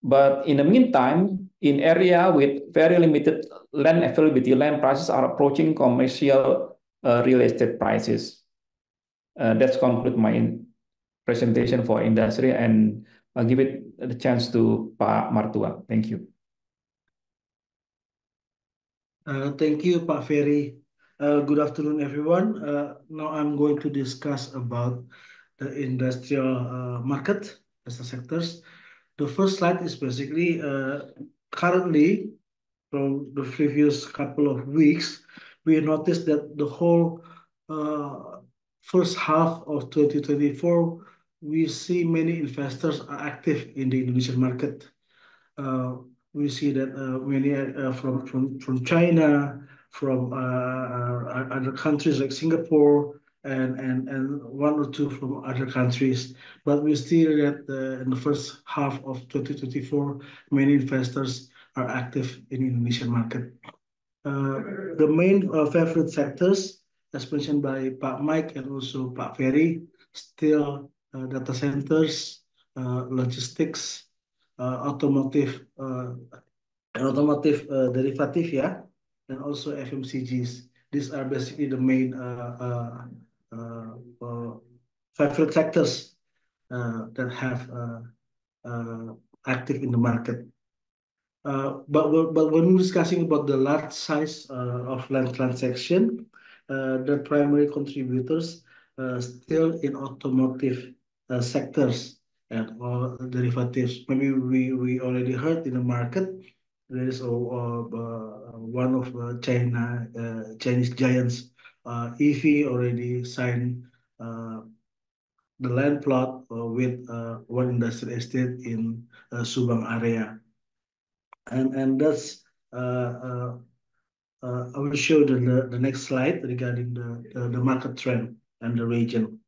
Speaker 4: But in the meantime, in area with very limited land availability, land prices are approaching commercial real estate prices. That's conclude my presentation for industry, and I'll give it the chance to Pak Martua. Thank you.
Speaker 7: Thank you, Pak Ferry. Good afternoon, everyone. Now I'm going to discuss about the industrial market as the sectors. The first slide is basically currently from the previous couple of weeks, we noticed that the whole first half of 2024, we see many investors are active in the Indonesian market. we see that many from China, from other countries like Singapore, and one or two from other countries. But we still that in the first half of 2024, many investors are active in Indonesian market. The main favorite sectors, as mentioned by Pak Mike and also Pak Ferry, still data centers, logistics, automotive, and automotive derivative, yeah, and also FMCGs. These are basically the main favorite sectors that have active in the market. But when we're discussing about the large size of land transaction, the primary contributors still in automotive sectors and or derivatives. Maybe we already heard in the market there is one of Chinese giants, EV already signed the land plot with one industrial estate in Subang area. And that's I will show the next slide regarding the market trend and the region.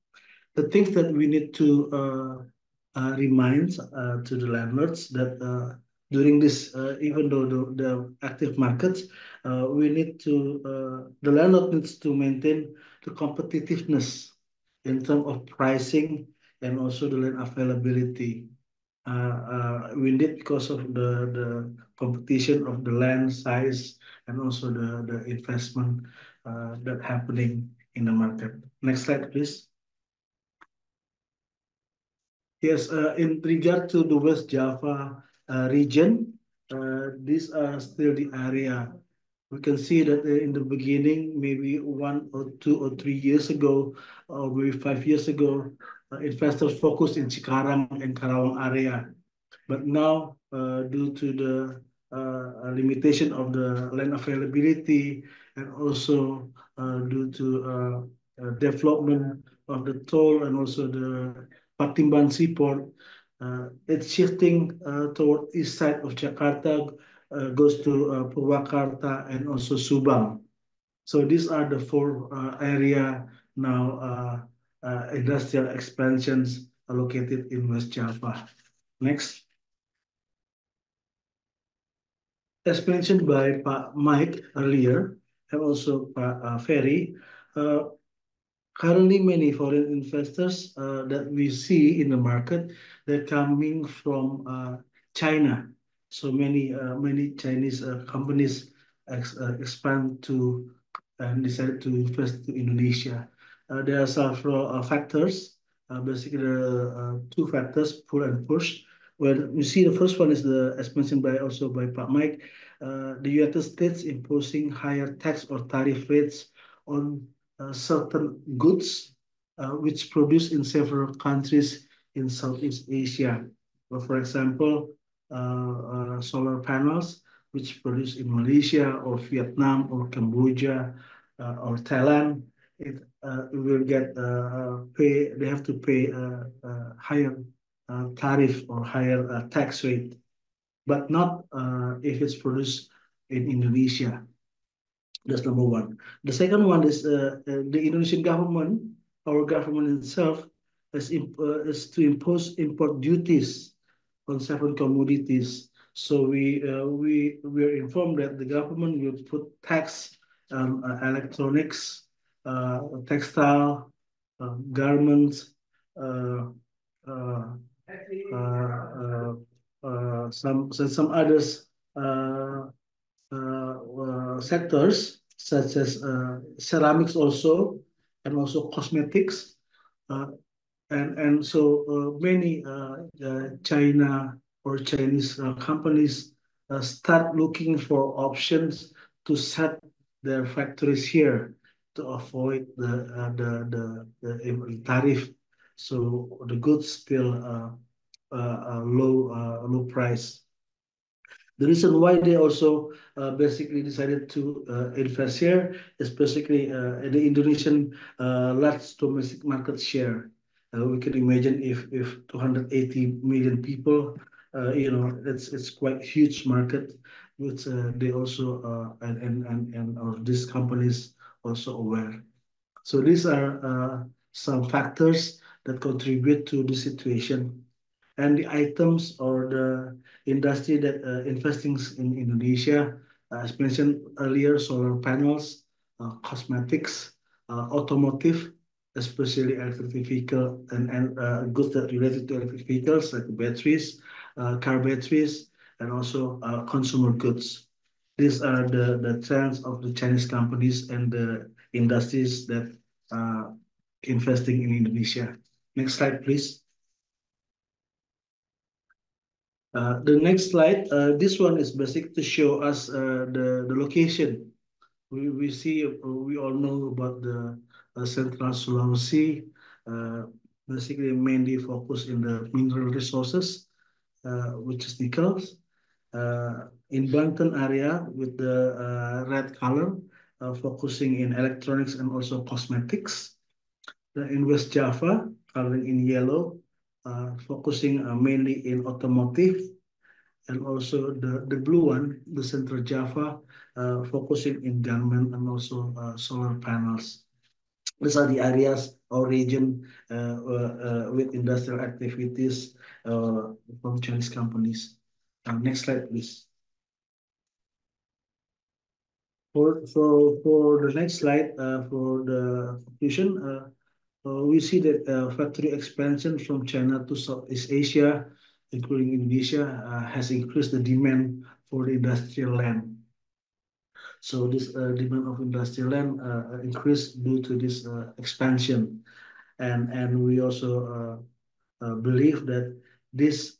Speaker 7: The things that we need to remind to the landlords that during this, even though the active markets, we need to the landlord needs to maintain the competitiveness in terms of pricing and also the land availability. We need because of the competition of the land size and also the investment that happening in the market. Next slide, please. Yes, in regard to the West Java region, these are still the area. We can see that in the beginning, maybe 1 or 2 or 3 years ago, or maybe 5 years ago, investors focused in Cikarang and Karawang area. But now, due to the limitation of the land availability and also due to development of the toll and also the Patimban seaport, it's shifting toward east side of Jakarta, goes to Purwakarta and also Subang. So these are the 4 area now industrial expansions located in West Java. Next. As mentioned by Pak Mike earlier, and also Pak Ferry, currently many foreign investors that we see in the market, they're coming from China. So many Chinese companies expand to and decided to invest to Indonesia. There are several factors. Basically, the 2 factors, pull and push. Well, you see, the first one is as mentioned by also by Pak Mike, the United States imposing higher tax or tariff rates on certain goods which produced in several countries in Southeast Asia. Well, for example, solar panels which produced in Malaysia or Vietnam or Cambodia or Thailand, it will get they have to pay higher tariff or higher tax rate, but not if it's produced in Indonesia. That's number one. The second one is the Indonesian government, our government itself, is to impose import duties on several commodities. So we are informed that the government will put tax on electronics, textile, garments, some others sectors such as ceramics also, and also cosmetics, and so many China or Chinese companies start looking for options to set their factories here to avoid the tariff, so the goods still low price. The reason why they also basically decided to invest here is basically the Indonesian large domestic market share. We can imagine if 280 million people it's quite huge market, which they also and or these companies also aware. So these are some factors that contribute to the situation. And the items or the industry that investing in Indonesia, as mentioned earlier, solar panels, cosmetics, automotive, especially electric vehicle and goods that related to electric vehicles like batteries, car batteries, and also consumer goods. These are the trends of the Chinese companies and the industries that are investing in Indonesia. Next slide, please. The next slide, this one is basic to show us the location. We see, we all know about the Central Sulawesi, basically mainly focused in the mineral resources, which is nickel. In Banten area with the red color, focusing in electronics and also cosmetics. In West Java, coloring in yellow, focusing mainly in automotive, and also the blue one, the Central Java, focusing in garment and also solar panels. These are the areas or region with industrial activities from Chinese companies. Next slide, please. For the next slide, for the conclusion, we see that factory expansion from China to Southeast Asia, including Indonesia, has increased the demand for the industrial land. So this demand of industrial land increased due to this expansion, and we also believe that this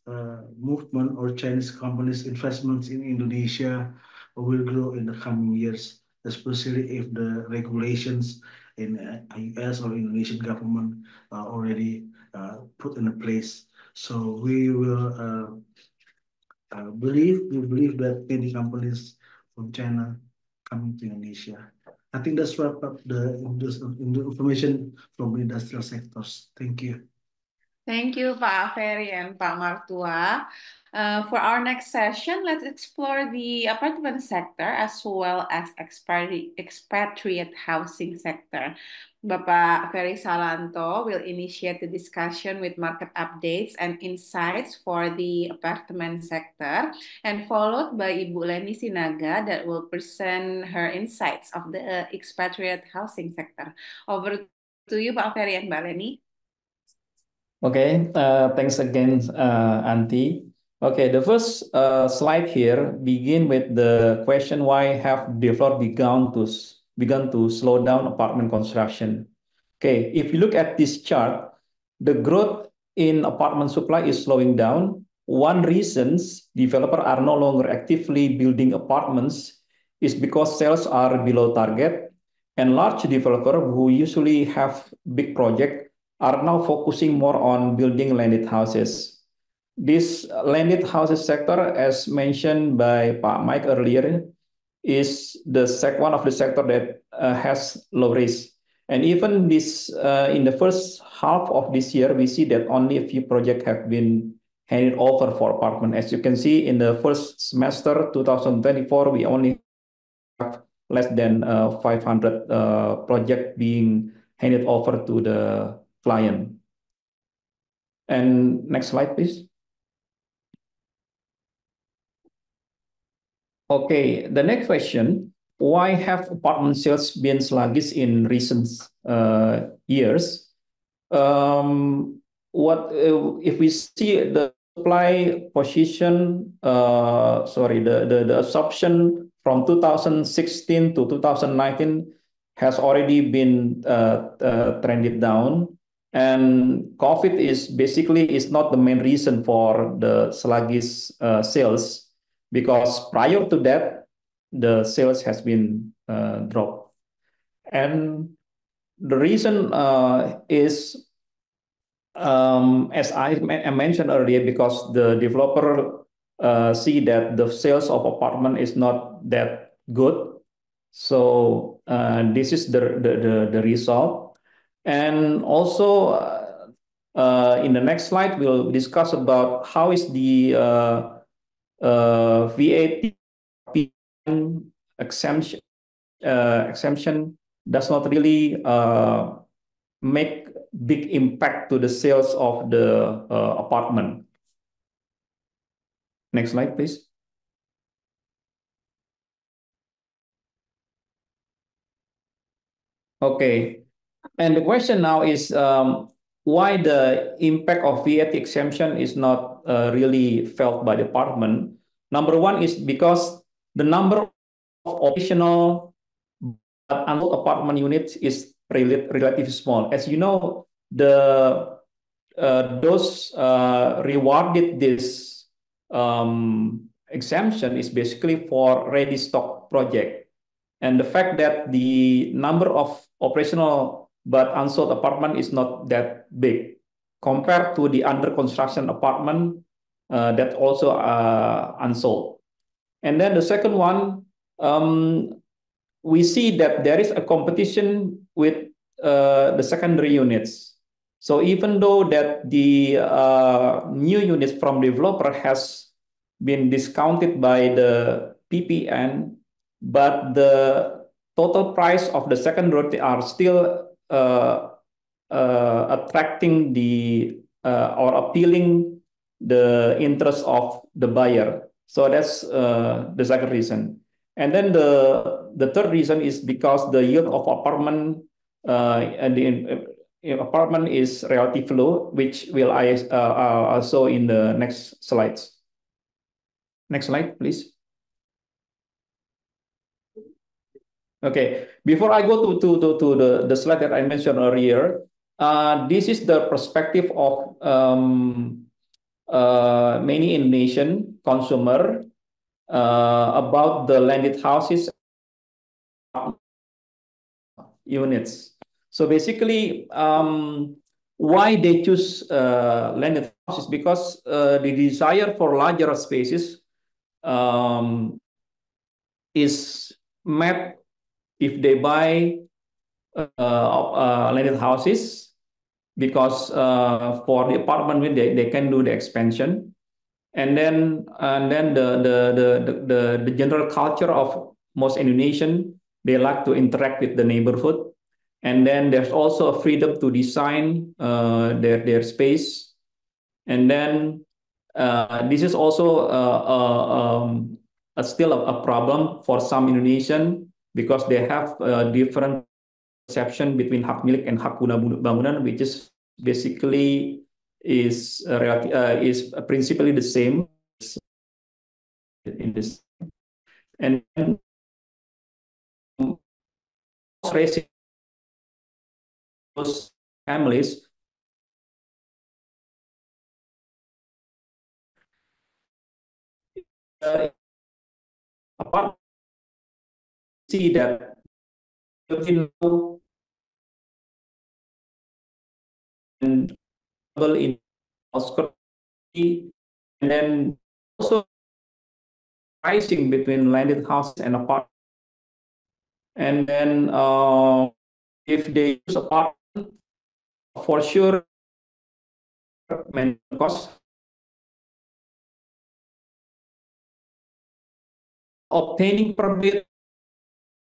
Speaker 7: movement or Chinese companies' investments in Indonesia will grow in the coming years, especially if the regulations in US or Indonesian government are already put in place. So we believe that many companies from China coming to Indonesia. I think that's wrap up the information from the industrial sectors. Thank you.
Speaker 1: Thank you, Pak Ferry and Pak Martua. For our next session, let's explore the apartment sector as well as expatriate housing sector. Bapak Ferry Salanto will initiate the discussion with market updates and insights for the apartment sector, and followed by Ibu Lenny Sinaga that will present her insights of the expatriate housing sector. Over to you, Pak Ferry and Mbak Lenny.
Speaker 4: Okay, thanks again, Anti. Okay, the first slide here begin with the question: why have developers begun to slow down apartment construction? Okay, if you look at this chart, the growth in apartment supply is slowing down. One reason developers are no longer actively building apartments is because sales are below target, and large developers who usually have big projects are now focusing more on building landed houses. This landed houses sector, as mentioned by Pak Mike earlier, is one of the sector that has low risk. And even this in the first half of this year, we see that only a few projects have been handed over for apartment. As you can see, in the first semester 2024, we only have less than 500 projects being handed over to the client. And next slide, please. Okay, the next question: why have apartment sales been sluggish in recent years? If we see the supply position, the absorption from 2016 to 2019 has already been trended down. And COVID is not the main reason for the sluggish sales, because prior to that, the sales has been dropped. And the reason is, as I mentioned earlier, because the developer see that the sales of apartment is not that good. So this is the result. And also, In the next slide, we'll discuss about how is the VAT exemption does not really make big impact to the sales of the apartment. Next slide, please. Okay, and the question now is why the impact of VAT exemption is not really felt by the apartment. Number one is because the number of operational unsold apartment units is relatively small. As you know, those rewarded this exemption is basically for ready stock project. And the fact that the number of operational but unsold apartment is not that big compared to the under construction apartment that also unsold. And then the second one, we see that there is a competition with the secondary units. So even though that the new units from developer has been discounted by the PPN, but the total price of the secondary are still attracting the or appealing the interest of the buyer. So that's the second reason. And then the third reason is because the yield of apartment and the apartment is relatively low, which will also in the next slides. Next slide, please. Okay, before I go to the slide that I mentioned earlier, this is the perspective of many Indonesian consumer about the landed houses units. So basically, why they choose landed houses because the desire for larger spaces is met if they buy landed houses because for the apartment they can do the expansion. And then the general culture of most Indonesian, they like to interact with the neighborhood. And then there's also a freedom to design their space. And then this is also still a problem for some Indonesian because they have different perception between hak milik and hak guna bangunan, which is basically is principally the same in this. And raising those families apart see that in and then also pricing between landed houses and apartment. And then if they use apartment, for sure, cost obtaining permit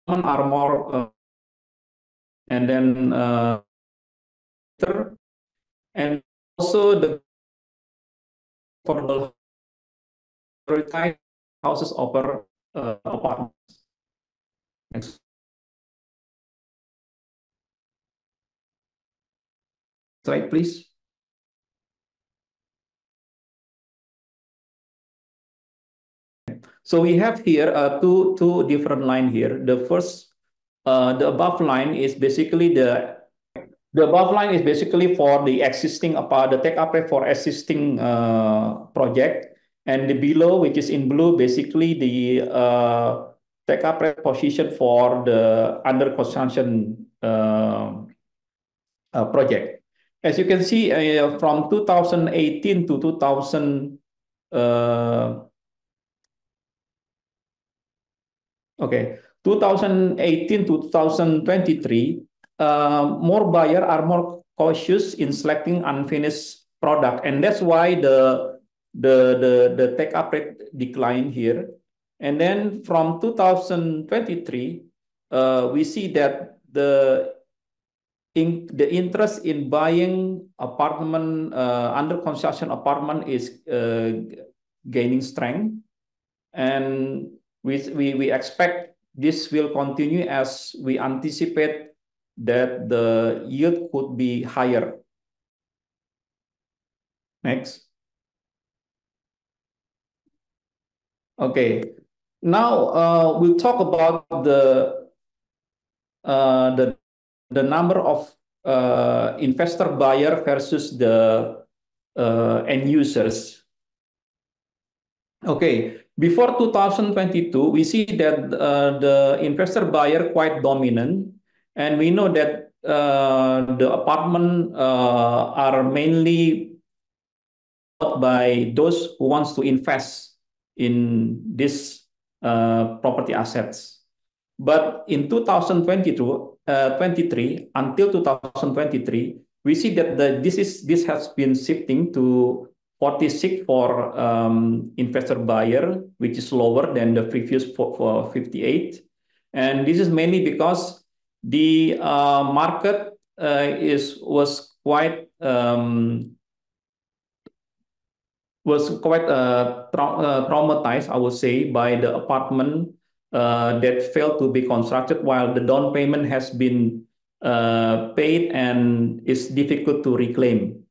Speaker 4: are more, and then and also the affordable prioritize houses over apartments. Next slide, please. So we have here two different line here. The first, the above line is basically the above line is basically for the existing the take-up rate for existing project, and the below, which is in blue, basically the take-up rate position for the under construction project. As you can see, from 2018 to 2000. Okay, 2018 to 2023, more buyer are more cautious in selecting unfinished product, and that's why the take-up rate declined here. And then from 2023, we see that the interest in buying apartment under construction apartment is gaining strength, and we expect this will continue as we anticipate that the yield could be higher. Next. Okay. Now we'll talk about the number of investor buyer versus the end users. Okay, before 2022, we see that the investor buyer quite dominant, and we know that the apartment are mainly bought by those who wants to invest in this property assets. But in 2023 until 2023, we see that this has been shifting to 46 for investor buyer, which is lower than the previous for 58. And this is mainly because the market was quite traumatized, I would say, by the apartment that failed to be constructed while the down payment has been paid and is difficult to reclaim.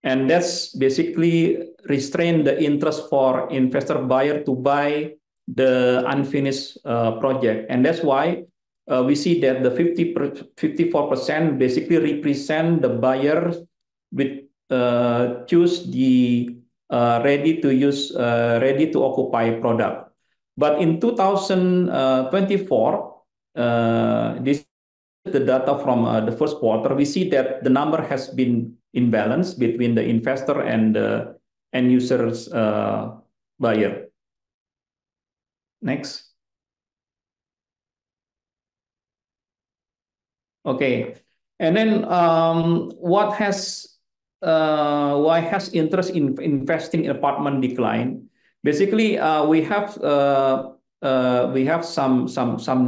Speaker 4: And that's basically restrain the interest for investor buyer to buy the unfinished project. And that's why we see that the 54% basically represent the buyers with choose the ready to use, ready to occupy product. But in 2024, this is the data from the first quarter, we see that the number has been in balance between the investor and the end users buyer. Next. Okay, and then why has interest in investing in apartment decline? Basically, we have some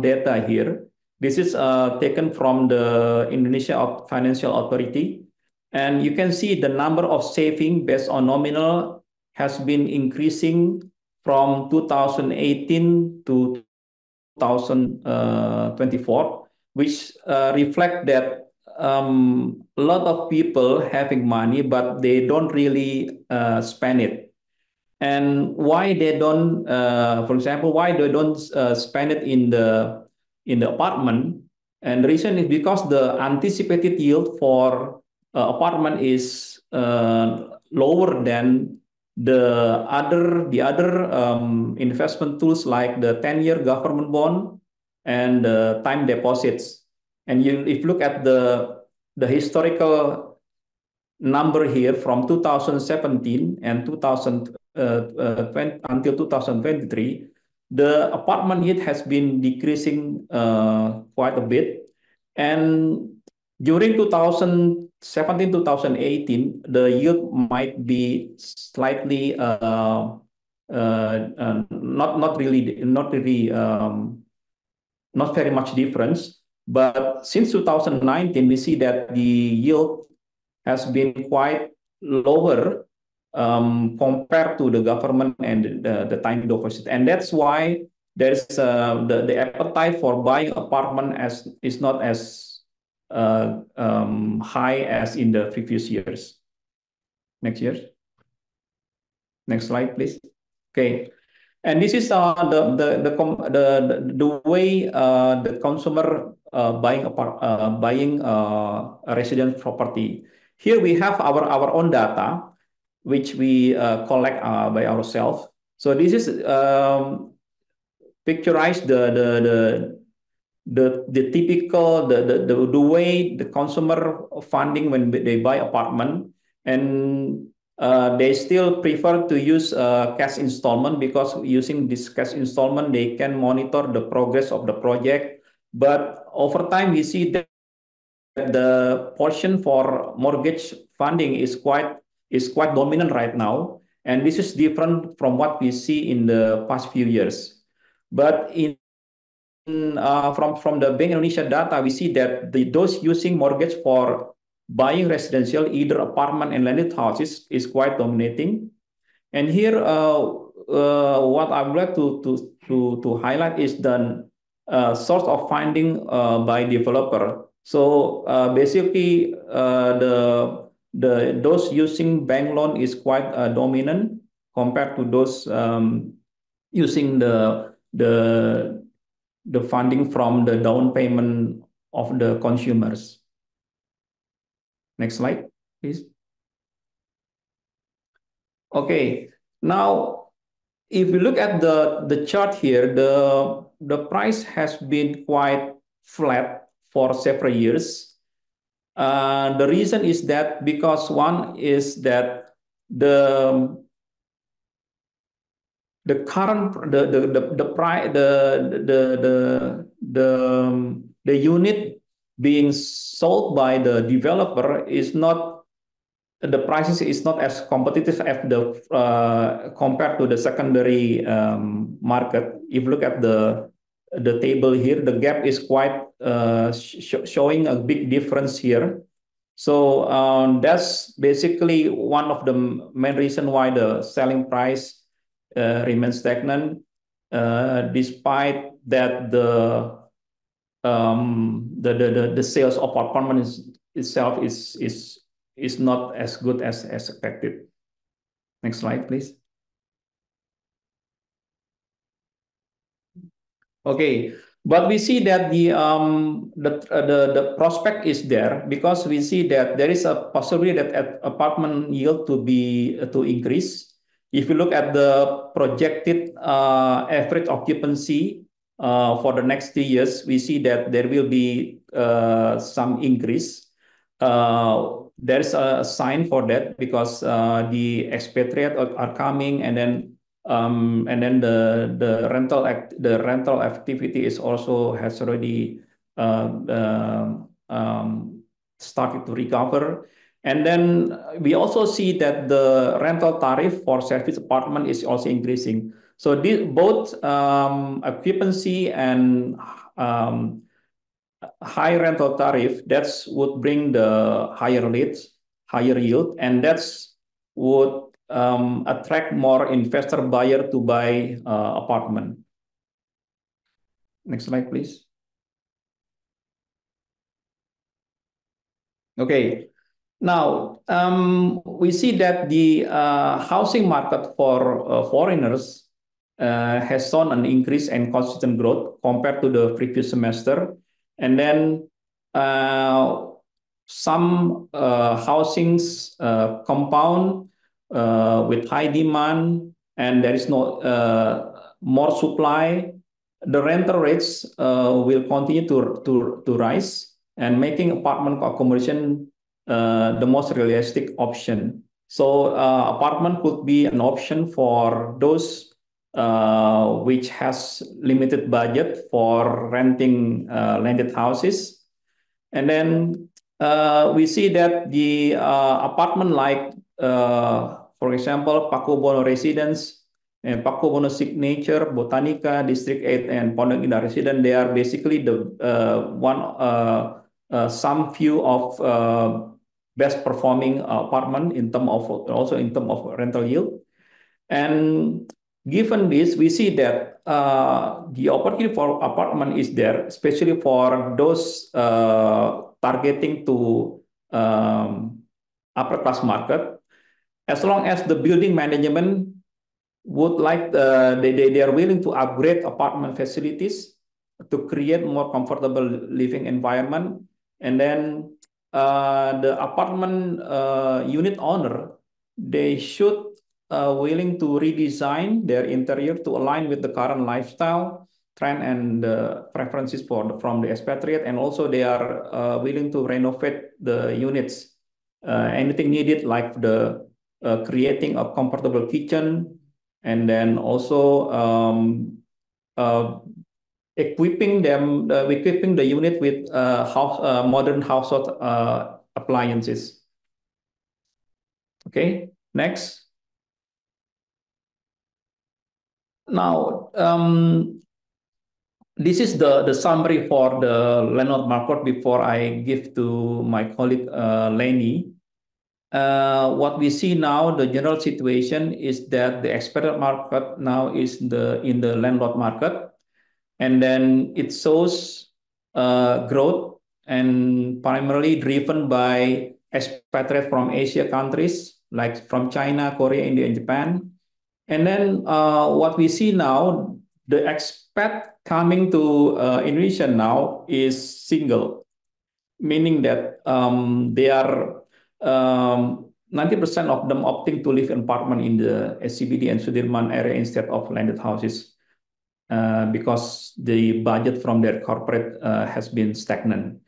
Speaker 4: data here. This is taken from the Indonesia Financial Authority, and you can see the number of saving based on nominal has been increasing from 2018 to 2024, which reflect that a lot of people having money, but they don't really spend it. And why they don't, for example, why they don't spend it in the apartment? And the reason is because the anticipated yield for apartment is lower than the other investment tools like the 10-year government bond and the time deposits. And if you look at the historical number here from 2017 and 2020 until 2023, the apartment yield has been decreasing quite a bit. And during 2017-2018, the yield might be slightly not very much difference. But since 2019, we see that the yield has been quite lower compared to the government and the time deposit, and that's why there's the appetite for buying apartment is not as high as in the previous years. Next slide, please. Okay, and this is the way the consumer buying a residential property. Here we have our own data, which we collect by ourselves. So this is picturized the typical the way the consumer funding when they buy apartment, and they still prefer to use cash installment because using this cash installment they can monitor the progress of the project. But over time we see that the portion for mortgage funding is quite dominant right now, and this is different from what we see in the past few years. But from the Bank Indonesia data, we see that those using mortgage for buying residential, either apartment and landed houses, is quite dominating. And here, what I would like to highlight is the source of funding by developer. So basically, those using bank loan is quite dominant compared to those using the funding from the down payment of the consumers. Next slide, please. Okay, now if you look at the chart here, the price has been quite flat for several years. The reason is that because one is that the current the unit being sold by the developer is not, the prices is not as competitive as the compared to the secondary market. If you look at the table here, the gap is quite showing a big difference here. So that's basically one of the main reason why the selling price remains stagnant, despite that the sales of apartment itself is not as good as expected. Next slide, please. Okay, but we see that the prospect is there, because we see that there is a possibility that apartment yield to increase. If you look at the projected average occupancy for the next 3 years, we see that there will be some increase. There's a sign for that, because the expatriate are coming, and then the rental activity is also has already started to recover. And then we also see that the rental tariff for service apartment is also increasing. So both occupancy and high rental tariff, that's would bring the higher yield, and that's would attract more investor buyer to buy apartment. Next slide, please. Okay, now we see that the housing market for foreigners has shown an increase and consistent growth compared to the previous semester. And then some housings compound with high demand, and there is no more supply. The rental rates will continue to rise, and making apartment accommodation the most realistic option. So apartment could be an option for those which has limited budget for renting landed houses. And then we see that the apartment like, for example, Pakubono Residence and Pakubono Signature, Botanica, District 8, and Pondok Indah Residence, they are basically the some few of best performing apartment in terms of also in terms of rental yield. And given this, we see that the opportunity for apartment is there, especially for those targeting to upper class market, as long as the building management would like they are willing to upgrade apartment facilities to create more comfortable living environment. And then the apartment unit owner, they should willing to redesign their interior to align with the current lifestyle trend and preferences from the expatriate, and also they are willing to renovate the units, anything needed, like the creating a comfortable kitchen, and then also equipping the unit with modern household appliances. Okay, next. Now, this is the summary for the landlord market before I give to my colleague Lenny. What we see now, the general situation is that the expected market now is in the landlord market, and then it shows growth and primarily driven by expatriates from Asia countries like from China, Korea, India, and Japan. And then what we see now, the expat coming to Indonesia now is single, meaning that they are 90% of them opting to live in apartment in the SCBD and Sudirman area instead of landed houses because the budget from their corporate has been stagnant.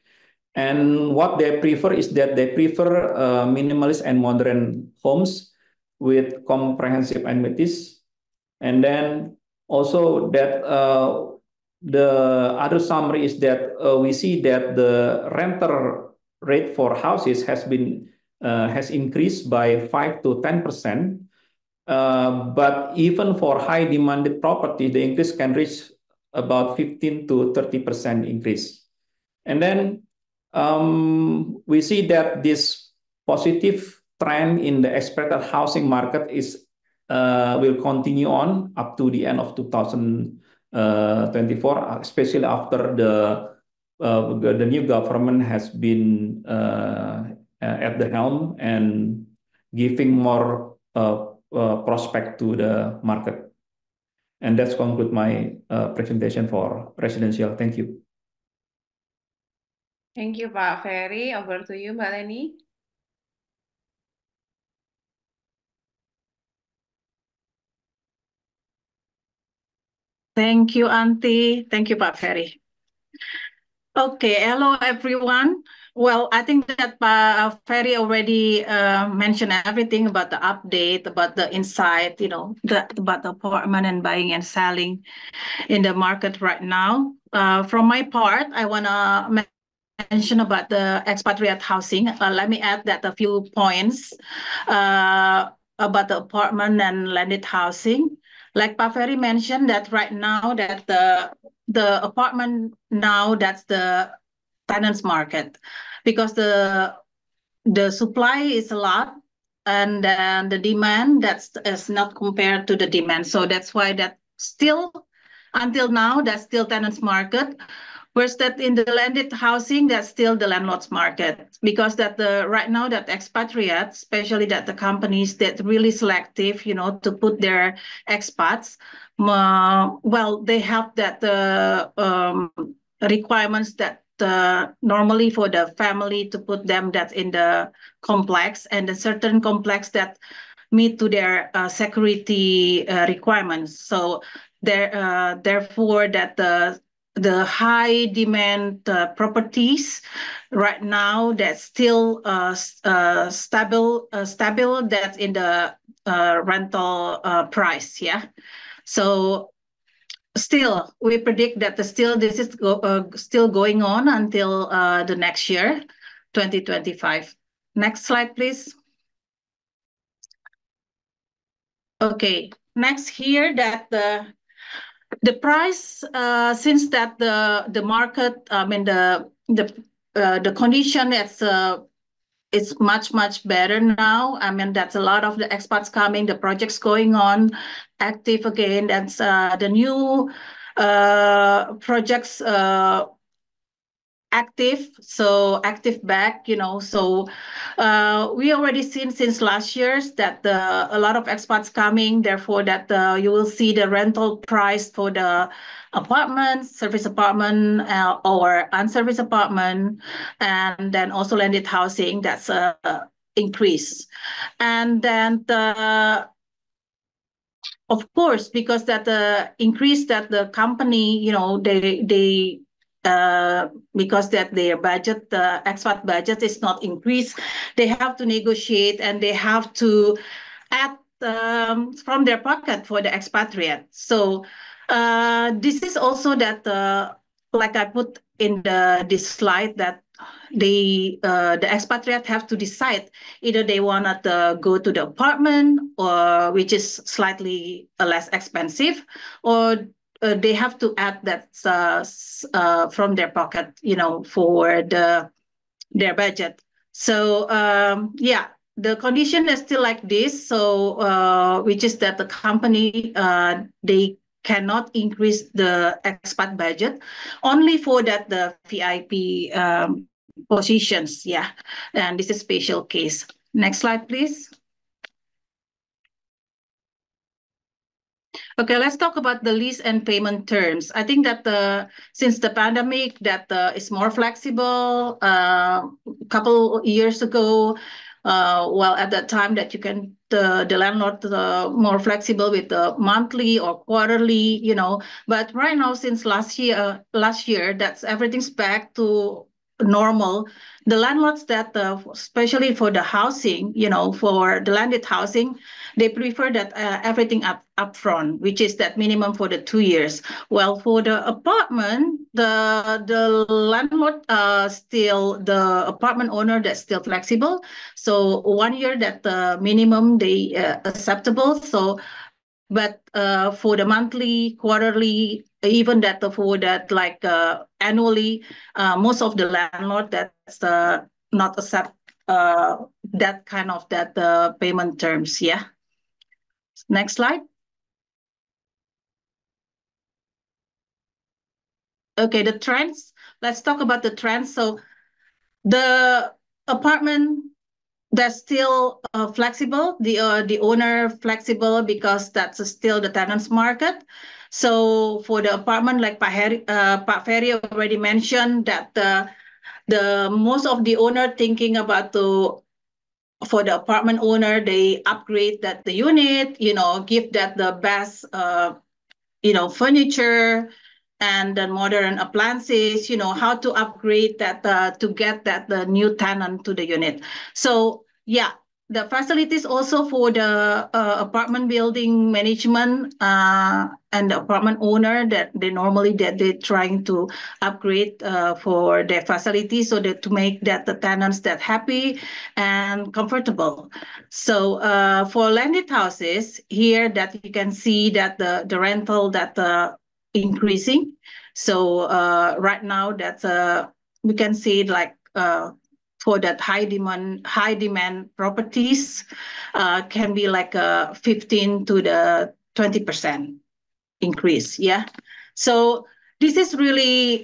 Speaker 4: And what they prefer is that they prefer minimalist and modern homes with comprehensive amenities. And then also that the other summary is that we see that the rental rate for houses has increased by 5 to 10%. But even for high demanded property, the increase can reach about 15 to 30% increase. And then we see that this positive trend in the expected housing market will continue on up to the end of 2024, especially after the new government has been at the helm and giving more prospect to the market. And that's conclude my presentation for residential. Thank you.
Speaker 1: Thank you, Pak Ferry. Over to you, Mbak Lenny.
Speaker 3: Thank you, Auntie. Thank you, Pak Ferry. Okay, hello, everyone. Well, I think that Pak Ferry already mentioned everything about the update, about the insight, about the apartment and buying and selling in the market right now. From my part, I want to mention about the expatriate housing. Let me add that a few points about the apartment and landed housing. Like Pak Ferry mentioned that right now that the apartment now that's the tenants market because the supply is a lot and then the demand is not compared to the demand. So that's why that still until now that's still tenants market. Whereas that in the landed housing, that's still the landlord's market because that right now that expatriates, especially that the companies that really selective, to put their expats, well, they have that the requirements that normally for the family to put them that in the complex and a certain complex that meet to their security requirements. So therefore that the high demand properties right now that's still stable that's in the rental price, yeah. So still we predict that this is still going on until the next year 2025. Next slide, please. Okay, next here that the price since that the market the condition it's much better now. I mean that's a lot of the expats coming, the projects going on active again. That's the new projects active back, so we already seen since last years that a lot of expats coming, therefore that you will see the rental price for the apartment, service apartment or unserviced apartment, and then also landed housing that's increase. And then of course, because that the increase that the company, they because that their budget, the expat budget is not increased, they have to negotiate and they have to add from their pocket for the expatriate. So
Speaker 8: This is also that, like I put in this slide, that the expatriate have to decide either they want to go to the apartment, or which is slightly less expensive, or they have to add that from their pocket, for their budget. So yeah, the condition is still like this. So which is that the company, they cannot increase the expat budget, only for that the VIP positions. Yeah, and this is special case. Next slide, please. Okay, let's talk about the lease and payment terms. I think that since the pandemic, that is more flexible. A couple years ago, well, at that time that you can the landlord more flexible with the monthly or quarterly, But right now, since last year, that's everything's back to normal. The landlords that, especially for the housing, for the landed housing, they prefer that everything upfront, which is that minimum for the 2 years. Well, for the apartment, the landlord still, the apartment owner, that's still flexible. So 1 year that the minimum they acceptable. So, but for the monthly, quarterly, even that for that like annually, most of the landlord that's not accept that kind of that payment terms. Yeah. Next slide. Okay, the trends. Let's talk about the trends. So the apartment, that's still flexible. The owner flexible, because that's still the tenants market. So for the apartment, like Pak Ferry already mentioned, that the most of the owner thinking about for the apartment owner, they upgrade that the unit, give that the best furniture and the modern appliances, how to upgrade that to get that the new tenant to the unit. So yeah, the facilities also for the apartment building management and the apartment owner, that they normally that they're trying to upgrade for their facilities, so that to make that the tenants that happy and comfortable. So for landed houses here, that you can see that the rental that increasing. So right now that's we can see like for that high demand properties can be like 15 to the 20% increase. Yeah. So this is really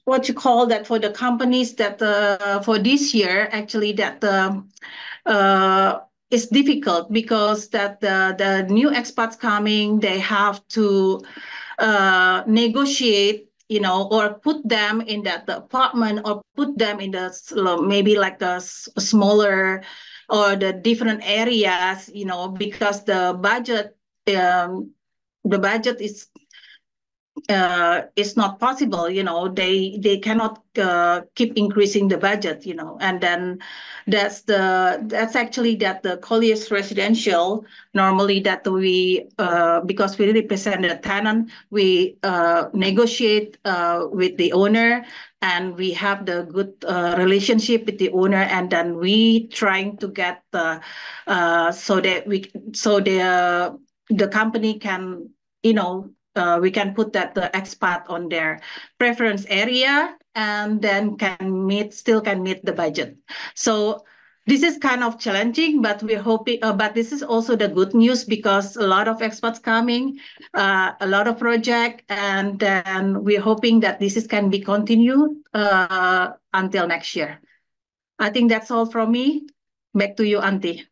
Speaker 8: what you call that for the companies that for this year, actually, that it's difficult, because that the new expats coming, they have to negotiate, or put them in that the apartment, or put them in the maybe like the smaller or the different areas, because the budget is not possible. They cannot keep increasing the budget. And then that's actually that the Colliers residential, normally that we because we represent the tenant, we negotiate with the owner, and we have the good relationship with the owner, and then we trying to get so the company can, we can put that the expat on their preference area, and then still can meet the budget. So this is kind of challenging, but we're hoping, but this is also the good news, because a lot of expats coming, a lot of project, and then we're hoping that this can be continued until next year. I think that's all from me. Back to you, Auntie.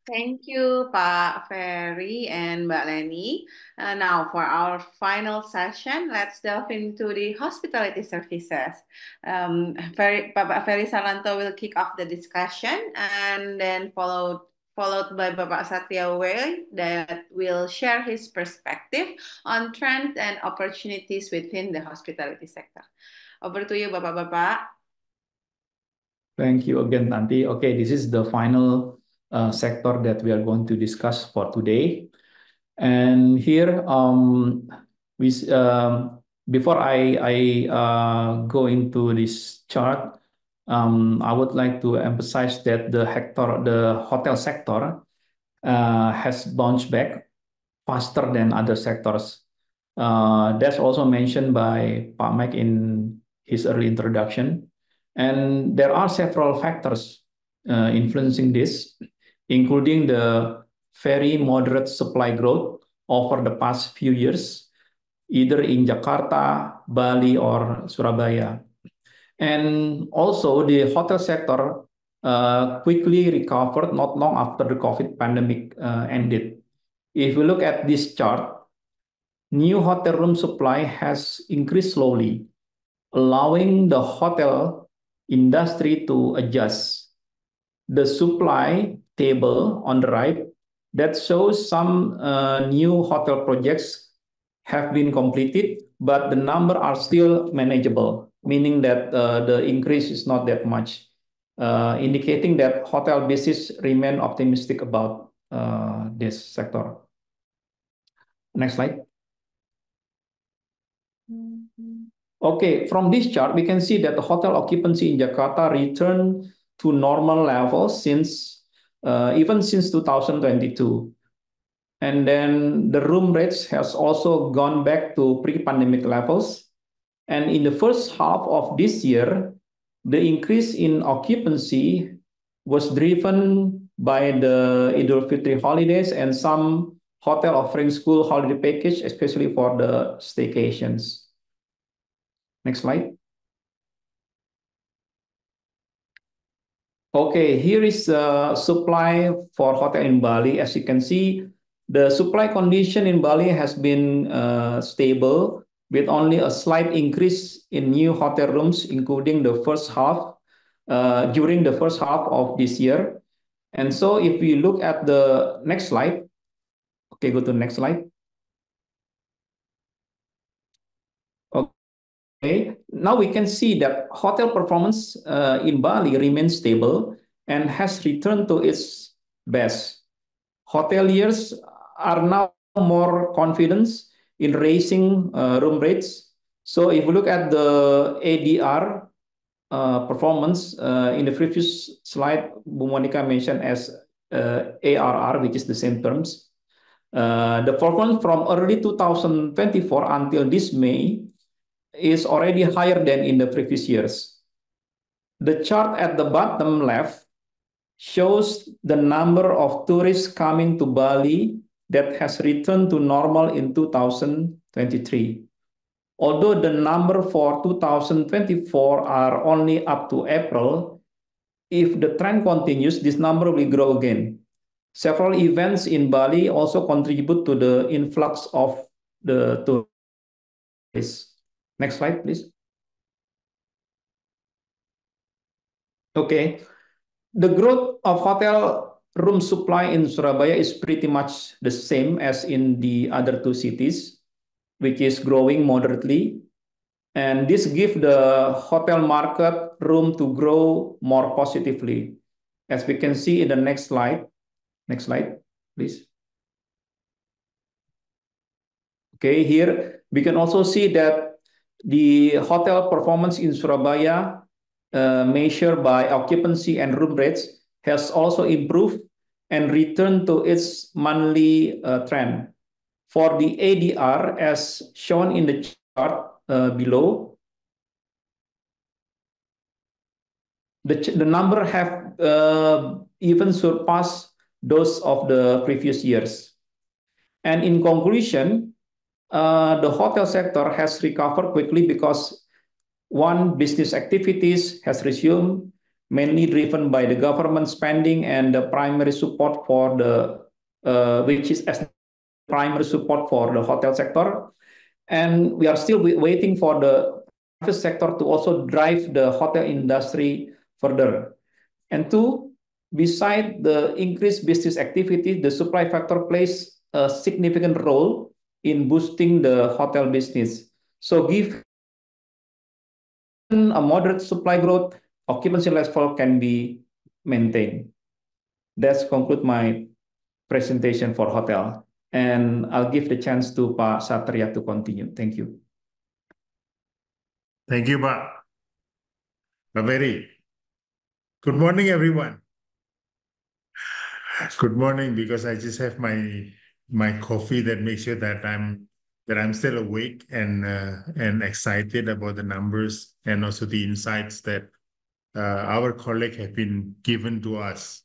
Speaker 1: Thank you, Pak Ferry and Mbak Lenny. Now, for our final session, let's delve into the hospitality services. Pak Ferry Salanto will kick off the discussion, and then followed by Bapak Satria that will share his perspective on trends and opportunities within the hospitality sector. Over to you, Bapak-Bapak.
Speaker 4: Thank you again, Tanti. Okay, this is the final sector that we are going to discuss for today. And here, before I go into this chart, I would like to emphasize that the hotel sector has bounced back faster than other sectors. That's also mentioned by Pak Mike in his early introduction. And there are several factors influencing this, including the very moderate supply growth over the past few years, either in Jakarta, Bali, or Surabaya. And also the hotel sector quickly recovered not long after the COVID pandemic ended. If we look at this chart, new hotel room supply has increased slowly, allowing the hotel industry to adjust. The supply table on the right that shows some new hotel projects have been completed, but the number are still manageable, meaning that the increase is not that much, indicating that hotel business remain optimistic about this sector. Next slide. Okay, from this chart, we can see that the hotel occupancy in Jakarta returned to normal levels even since 2022. And then the room rates has also gone back to pre-pandemic levels. And in the first half of this year, the increase in occupancy was driven by the Idul Fitri holidays and some hotel offering school holiday package, especially for the staycations. Next slide. Okay, here is supply for hotel in Bali. As you can see, the supply condition in Bali has been stable with only a slight increase in new hotel rooms, including the first half, during the first half of this year. And so if we look at the next slide, okay, go to the next slide. Okay, now we can see that hotel performance in Bali remains stable and has returned to its best. Hoteliers are now more confident in raising room rates. So if we look at the ADR performance in the previous slide, Bu Monica mentioned as ARR, which is the same terms. The performance from early 2024 until this May is already higher than in the previous years. The chart at the bottom left shows the number of tourists coming to Bali that has returned to normal in 2023. Although the number for 2024 are only up to April, if the trend continues, this number will grow again. Several events in Bali also contribute to the influx of the tourists. Next slide, please. Okay, the growth of hotel room supply in Surabaya is pretty much the same as in the other two cities, which is growing moderately. And this gives the hotel market room to grow more positively. As we can see in the next slide. Next slide, please. Okay, here we can also see that the hotel performance in Surabaya measured by occupancy and room rates has also improved and returned to its monthly trend. For the ADR, as shown in the chart below, the number have even surpassed those of the previous years. And in conclusion, the hotel sector has recovered quickly because one, business activities has resumed, mainly driven by the government spending and the primary support for the, which is as primary support for the hotel sector. And we are still waiting for the private sector to also drive the hotel industry further. And two, beside the increased business activity, the supply factor plays a significant role in boosting the hotel business. So give a moderate supply growth, occupancy level can be maintained. That's conclude my presentation for hotel. And I'll give the chance to Pak Satria to continue. Thank you.
Speaker 9: Thank you, Pak Ferry. Good morning, everyone. Good morning, because I just have my coffee that makes sure that I'm still awake and excited about the numbers and also the insights that our colleague have been given to us.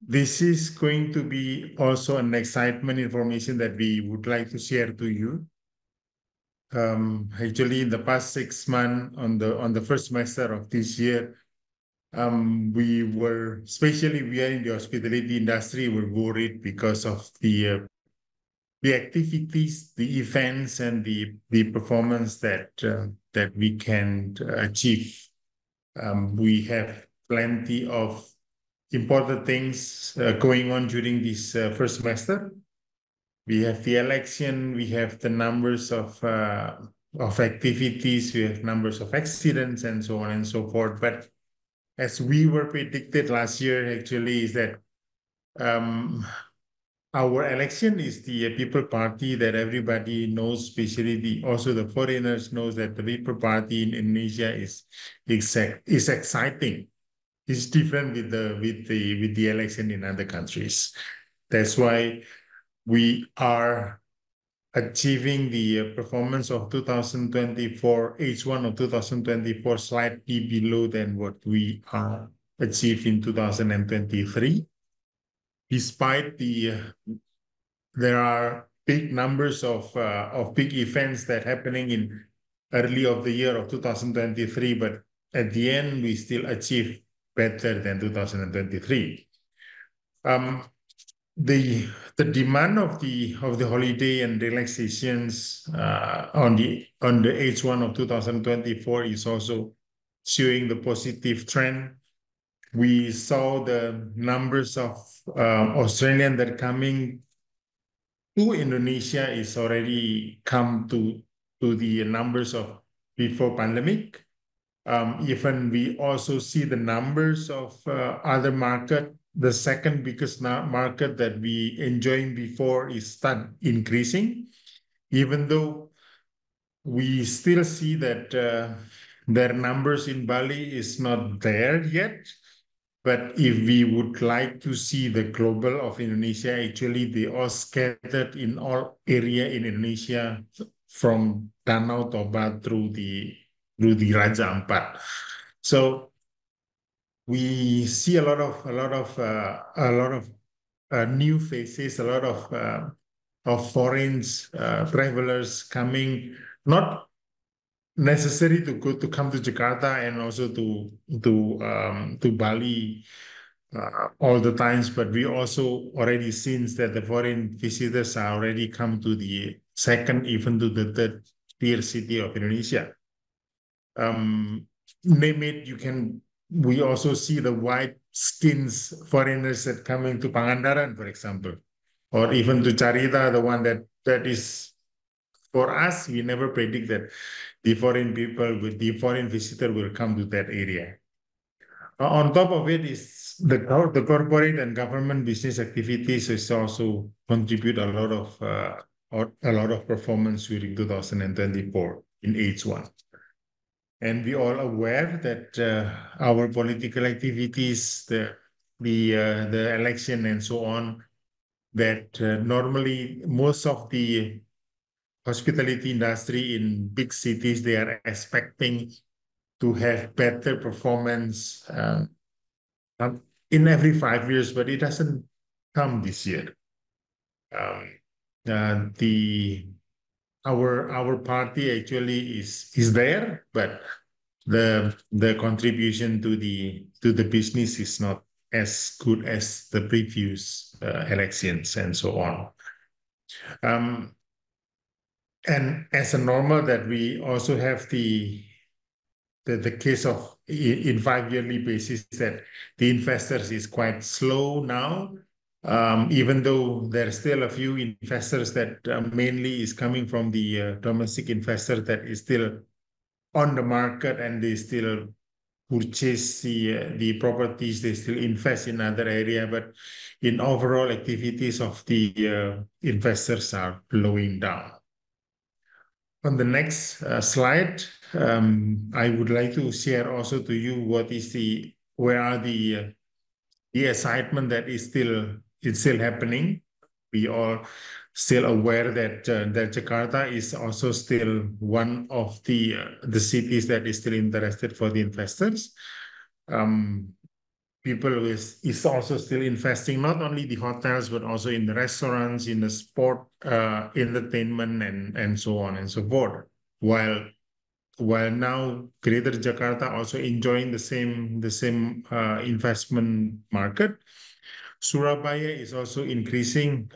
Speaker 9: This is going to be also an excitement information that we would like to share to you. Actually, in the past 6 months, on the first semester of this year, we are in the hospitality industry, we're worried because of the activities, the events, and the performance that we can achieve. We have plenty of important things going on during this first semester. We have the election, we have the numbers of activities, we have numbers of accidents, and so on and so forth. But as we were predicted last year, actually, is that our election is the People Party that everybody knows, especially also the foreigners knows that the People Party in Indonesia is exciting. It's different with the election in other countries. That's why we are achieving the performance of 2024, H1 of 2024, slightly below than what we achieved in 2023. Despite there are big numbers of big events that happening in early of the year of 2023, but at the end, we still achieve better than 2023. The demand of the holiday and relaxations on the H1 of 2024 is also showing the positive trend. We saw the numbers of Australian that are coming to Indonesia is already come to the numbers of before pandemic. Even we also see the numbers of other market. The second biggest market that we enjoying before is start increasing, even though we still see that their numbers in Bali is not there yet. But if we would like to see the global of Indonesia, actually they are scattered in all area in Indonesia from Danau Toba through the Raja Ampat. So we see a lot of new faces, a lot of foreign travelers coming, not necessary to come to Jakarta and also to Bali all the times, but we also already seen that the foreign visitors are already come to the second, even to the third tier city of Indonesia. Name it, we also see the white skins foreigners that coming to Pangandaran, for example, or even to Carita, the one that is, for us, we never predict that the foreign visitor will come to that area. On top of it is the corporate and government business activities is also contribute a lot of performance during 2024 in H1. And we all aware that our political activities, the election and so on, that normally most of the hospitality industry in big cities, they are expecting to have better performance in every 5 years, but it doesn't come this year. Our party actually is there, but the contribution to the business is not as good as the previous elections and so on. And as a normal that we also have the case of in 5-yearly basis that the investors is quite slow now, even though there are still a few investors that mainly is coming from the domestic investor that is still on the market and they still purchase the properties, they still invest in other area, but in overall activities of the investors are slowing down. On the next slide, I would like to share also to you where are the excitement that is still happening. We all still aware that Jakarta is also still one of the cities that is still interested for the investors. People is also still investing not only the hotels but also in the restaurants, in the sport, entertainment, and so on and so forth. While now Greater Jakarta also enjoying the same investment market, Surabaya is also increasing.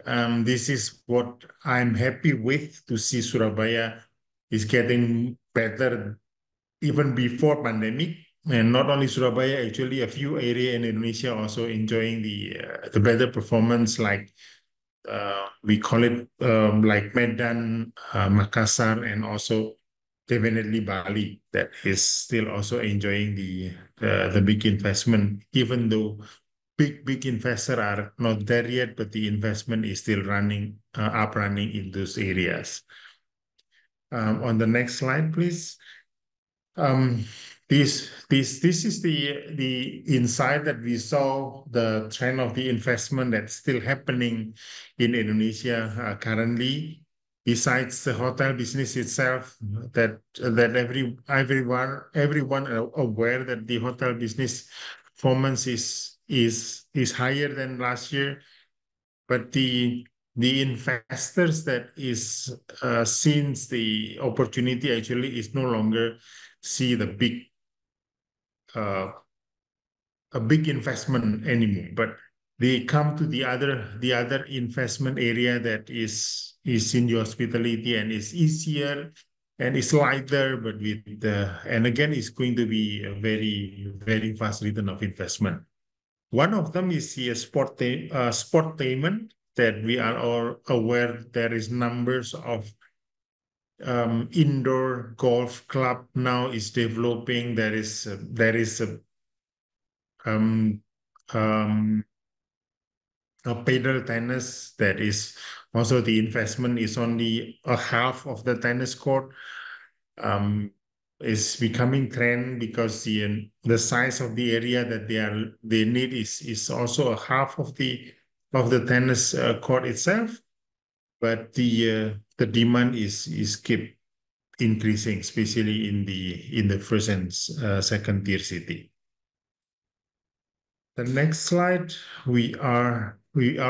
Speaker 9: This is what I'm happy with, to see Surabaya is getting better even before pandemic. And not only Surabaya, actually a few area in Indonesia also enjoying the better performance, like we call it like Medan, Makassar, and also definitely Bali, that is still also enjoying the big investment, even though big investors are not there yet, but the investment is still running in those areas. On the next slide, please. This is the insight that we saw, the trend of the investment that's still happening in Indonesia currently. Besides the hotel business itself, that everyone aware that the hotel business performance is higher than last year, but the investors that is since the opportunity actually is no longer see the a big investment anymore, but they come to the other investment area that is in the hospitality and is easier and is lighter, but and again it's going to be a very fast return of investment. One of them is the sport payment, that we are all aware there is numbers of indoor golf club now is developing. There is a paddle tennis that is also, the investment is only a half of the tennis court. Is becoming trend because the size of the area that they need is also a half of the tennis court itself, but the demand is keep increasing, especially in the first and second tier city. The next slide, we are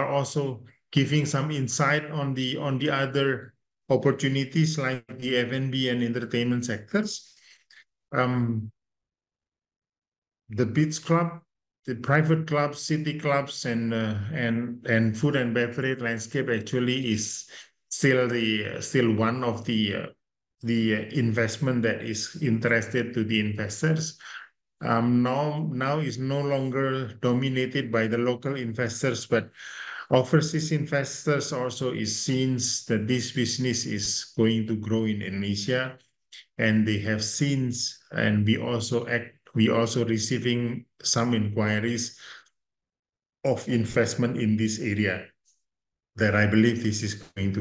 Speaker 9: also giving some insight on the other opportunities like the F&B and entertainment sectors. The beach club, the private clubs, city clubs, and food and beverage landscape actually is still one of the investment that is interested to the investors. Now is no longer dominated by the local investors, but overseas investors also is seen that this business is going to grow in Indonesia, and they have seen, and we also receiving some inquiries of investment in this area, that I believe this is going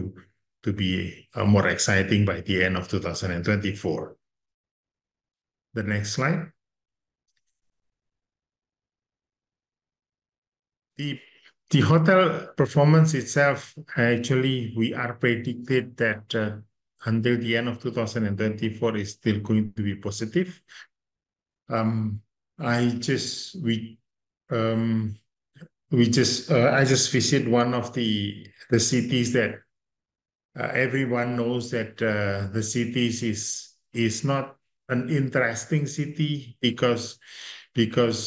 Speaker 9: to be more exciting by the end of 2024. The next slide. The hotel performance itself, actually, we are predicted that until the end of 2024 is still going to be positive. I just visit one of the cities that everyone knows that the cities is not an interesting city because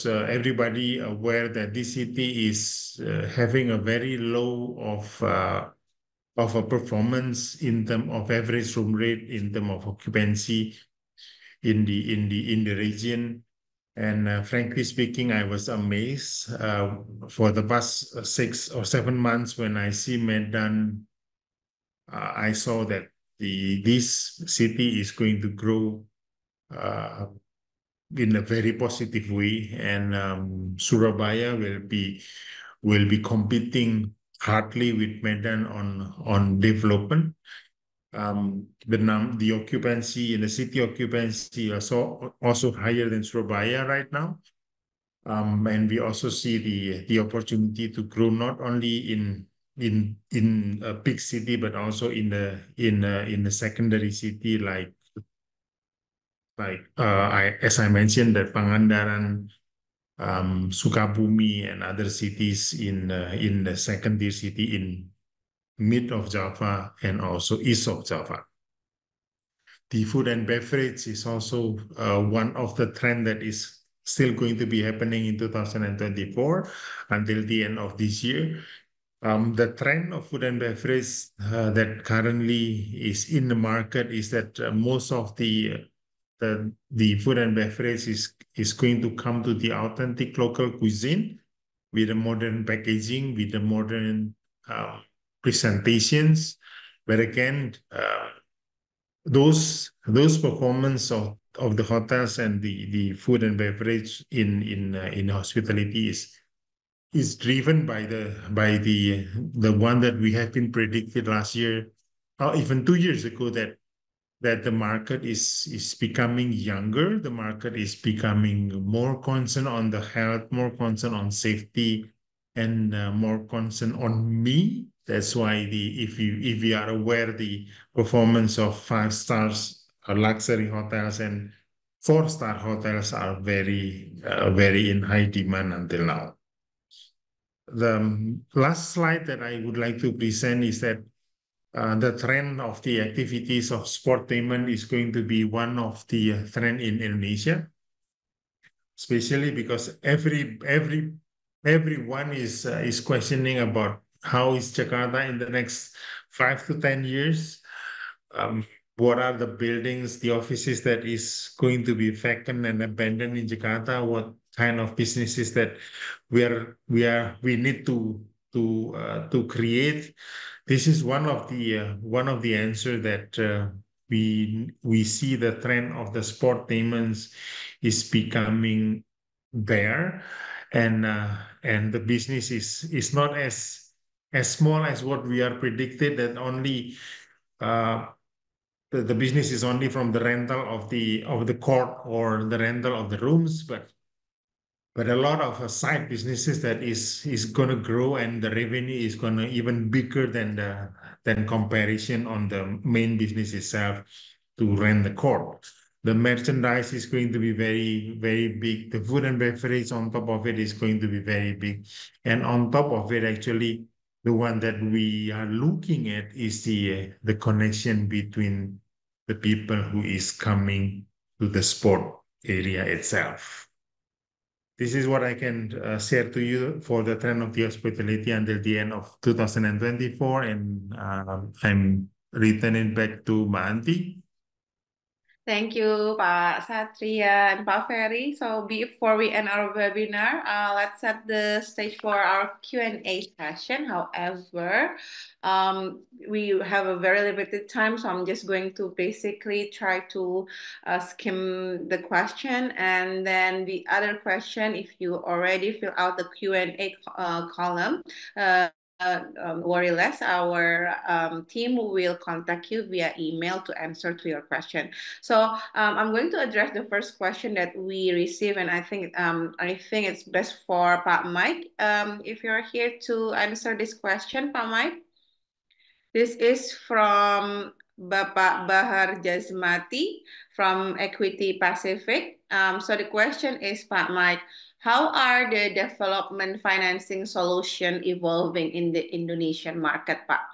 Speaker 9: everybody aware that this city is having a very low of a performance in terms of average room rate, in terms of occupancy in the region. And frankly speaking, I was amazed for the past 6 or 7 months when I see Medan. I saw that this city is going to grow in a very positive way, and Surabaya will be competing hardly with Medan on development. The occupancy in the city occupancy also higher than Surabaya right now. And we also see the opportunity to grow not only in a big city, but also in the secondary city, as I mentioned, that Pangandaran, Sukabumi, and other cities in the second tier city in mid of Java and also east of Java. The food and beverage is also one of the trend that is still going to be happening in 2024 until the end of this year. The trend of food and beverage that currently is in the market is that most of the food and beverage is going to come to the authentic local cuisine with the modern packaging, with the modern presentations. But again, those performance of the hotels and the food and beverage in hospitality is driven by the one that we have been predicted last year or even 2 years ago, that the market is becoming younger. The market is becoming more concerned on the health, more concerned on safety, and more concerned on me. That's why if you are aware, the performance of 5 stars luxury hotels and 4-star hotels are very in high demand until now. The last slide that I would like to present is that the trend of the activities of sportainment is going to be one of the trend in Indonesia, especially because everyone is questioning about how is Jakarta in the next 5 to 10 years. What are the buildings, the offices that is going to be vacant and abandoned in Jakarta? What kind of businesses that we need to create? This is one of the answer that we see the trend of the sport payments is becoming there, and the business is not as small as what we are predicted, that only the business is only from the rental of the court or the rental of the rooms, but a lot of side businesses that is going to grow, and the revenue is going to even bigger than comparison on the main business itself to rent the court. The merchandise is going to be very, very big. The food and beverage on top of it is going to be very big. And on top of it, actually, the one that we are looking at is the connection between the people who is coming to the sport area itself. This is what I can share to you for the trend of the hospitality until the end of 2024, and I'm returning back to Manti.
Speaker 1: Thank you, Pak Satria and Pak Ferry. So before we end our webinar, let's set the stage for our Q&A session. However, we have a very limited time, so I'm just going to basically try to skim the question. And then the other question, if you already fill out the Q&A column, worry less, our team will contact you via email to answer to your question. So I'm going to address the first question that we received, and I think it's best for Pak Mike. If you're here to answer this question, Pak Mike. This is from Bapak Bahar Jazmati from Equity Pacific. So the question is, Pak Mike, how are the development financing solution evolving in the Indonesian market, Pak?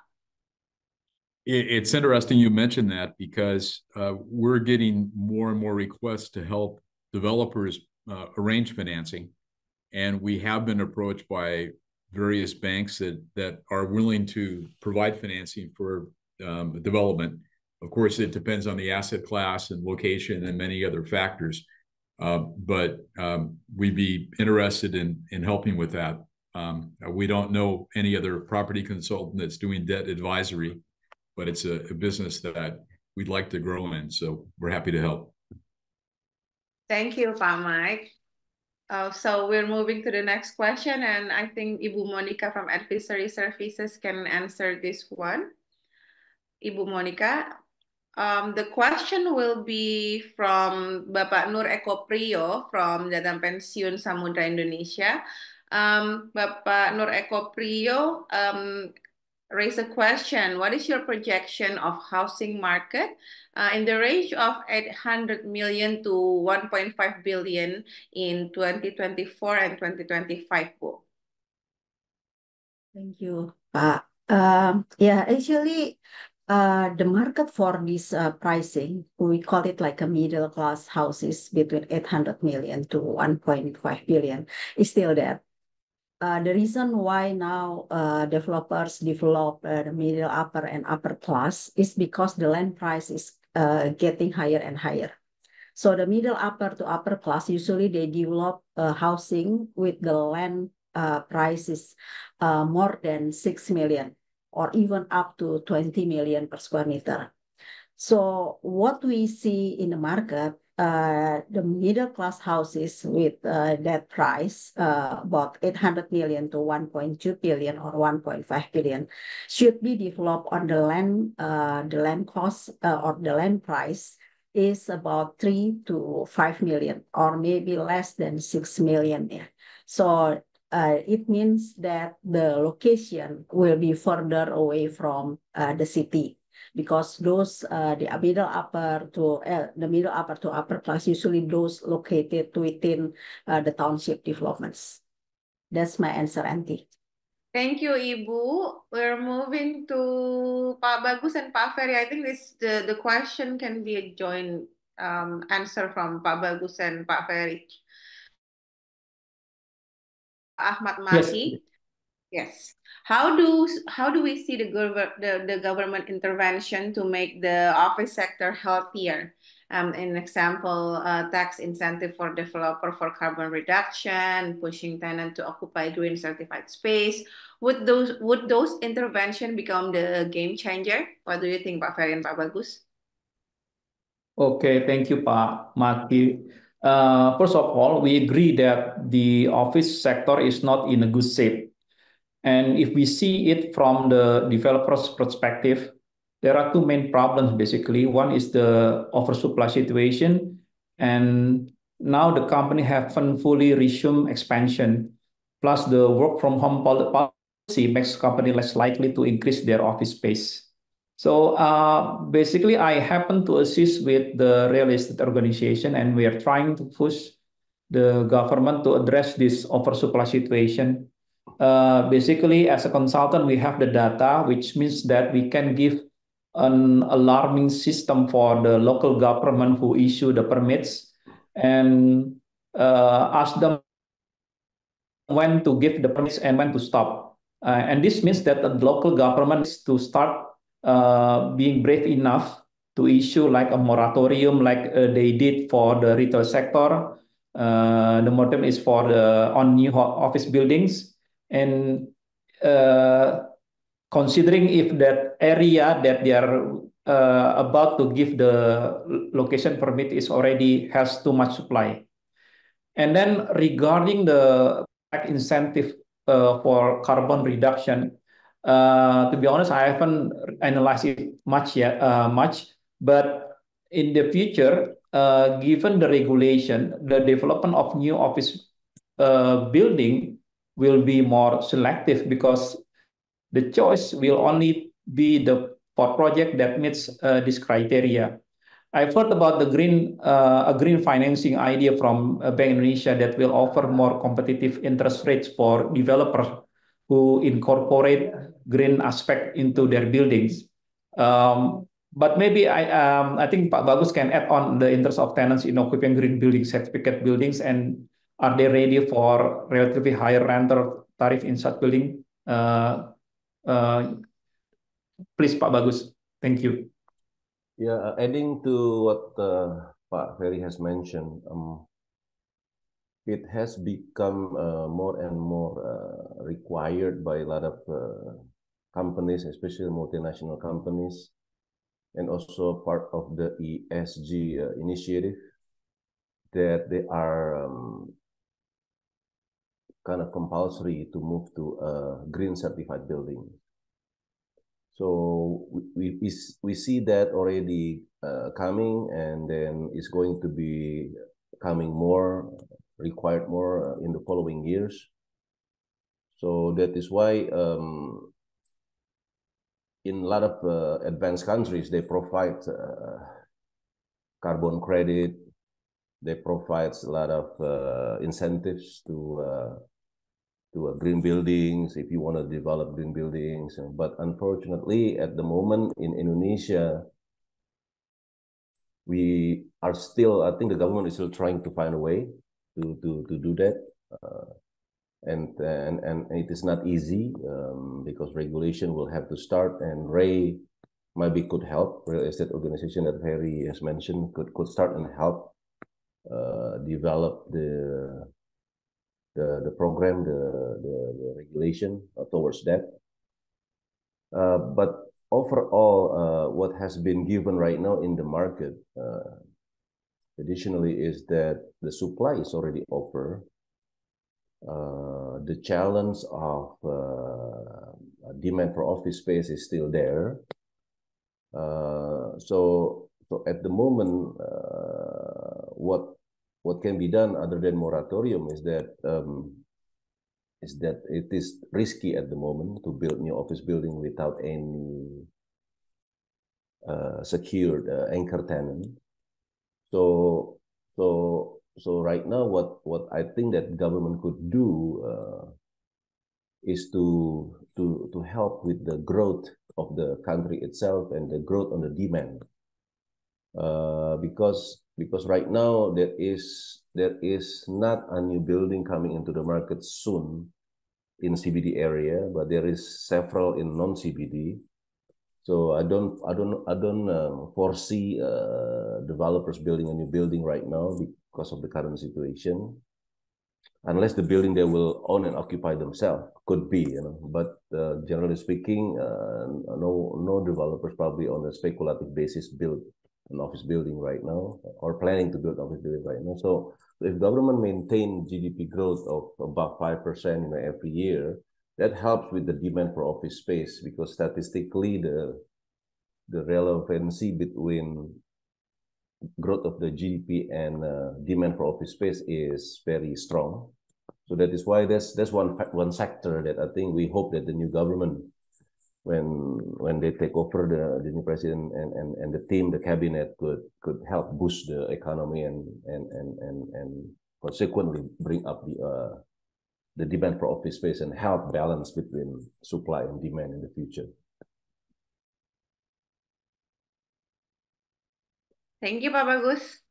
Speaker 2: It's interesting you mentioned that, because we're getting more and more requests to help developers arrange financing. And we have been approached by various banks that are willing to provide financing for development. Of course, it depends on the asset class and location and many other factors. But we'd be interested in helping with that. We don't know any other property consultant that's doing debt advisory, but it's a business that we'd like to grow in. So we're happy to help.
Speaker 1: Thank you, Pak Mike. So we're moving to the next question, and I think Ibu Monica from Advisory Services can answer this one. Ibu Monica, the question will be from Bapak Nur Eko Priyo from Dana Pensiun Samudra Indonesia. Bapak Nur Eko Priyo raise a question. What is your projection of housing market in the range of 800 million to 1.5 billion in 2024 and 2025, Bu?
Speaker 3: Thank you, Pak. Yeah, actually, the market for this pricing, we call it like a middle class houses between 800 million to 1.5 billion, is still there. The reason why now developers develop the middle, upper, and upper class is because the land price is getting higher and higher. So the middle, upper to upper class, usually they develop housing with the land prices more than 6 million or even up to 20 million per square meter. So what we see in the market, the middle class houses with that price, about 800 million to 1.2 billion or 1.5 billion, should be developed on the land cost or the land price is about 3 to 5 million or maybe less than 6 million. Yeah. So it means that the location will be further away from the city, because those the middle upper to upper class, usually those located within the township developments. That's my answer, Auntie.
Speaker 1: Thank you, Ibu. We're moving to Pak Bagus and Pak Ferry. I think the question can be a joint answer from Pak Bagus and Pak Ferry. Ahmad Mahi. Yes. How do we see the government intervention to make the office sector healthier? An example, tax incentive for developer for carbon reduction, pushing tenant to occupy green certified space. Would those intervention become the game changer? What do you think, Pak Ferry and Pak Bagus?
Speaker 4: Okay, thank you, Pak Maki. First of all, we agree that the office sector is not in a good shape. And if we see it from the developer's perspective, there are two main problems basically. One is the oversupply situation, and now the company haven't fully resumed expansion. Plus, the work from home policy makes company less likely to increase their office space. So basically, I happen to assist with the real estate organization, and we are trying to push the government to address this oversupply situation. Basically, as a consultant, we have the data, which means that we can give an alarming system for the local government who issue the permits and ask them when to give the permits and when to stop. And this means that the local government needs to start being brave enough to issue like a moratorium like they did for the retail sector. The moratorium is for on new office buildings. And considering if that area that they are about to give the location permit is already has too much supply. And then regarding the incentive for carbon reduction, to be honest, I haven't analyzed it much yet, but in the future, given the regulation, the development of new office building will be more selective because the choice will only be for project that meets this criteria. I've heard about the green financing idea from Bank Indonesia that will offer more competitive interest rates for developers who incorporate green aspect into their buildings. But maybe I think Pak Bagus can add on the interest of tenants in occupying green building certificate buildings, and are they ready for relatively higher rental tariff in such building? Please, Pak Bagus. Thank you.
Speaker 5: Yeah, adding to what Pak Ferry has mentioned, it has become more and more required by a lot of companies, especially multinational companies, and also part of the ESG initiative. that they are kind of compulsory to move to a green certified building. So we see that already coming, and then it's going to be coming more, required more in the following years. So that is why in a lot of advanced countries, they provide carbon credit, they provide a lot of incentives to green buildings, if you want to develop green buildings. But unfortunately, at the moment in Indonesia, we are still, I think the government is still trying to find a way to do that. And it is not easy because regulation will have to start, and RAY maybe could help, real estate organization that Ferry has mentioned could start and help develop the program, the regulation towards that. But overall, what has been given right now in the market, additionally, is that the supply is already over. The challenge of demand for office space is still there. So at the moment, what can be done other than moratorium is that it is risky at the moment to build new office building without any secured anchor tenant. So right now, what I think that government could do is to help with the growth of the country itself and the growth on the demand. Because right now there is not a new building coming into the market soon in CBD area, but there is several in non-CBD. So I don't foresee developers building a new building right now because of the current situation, unless the building they will own and occupy themselves, could be, you know. But generally speaking, no developers probably on a speculative basis build an office building right now, or planning to build office building right now. So if government maintain GDP growth of about 5% every year, that helps with the demand for office space, because statistically the relevancy between growth of the GDP and demand for office space is very strong. So that is why that's one sector that I think we hope that the new government, when they take over the new president and the team, the cabinet could help boost the economy and consequently bring up the demand for office space and help balance between supply and demand in the future.
Speaker 1: Thank you, Pak Bagus.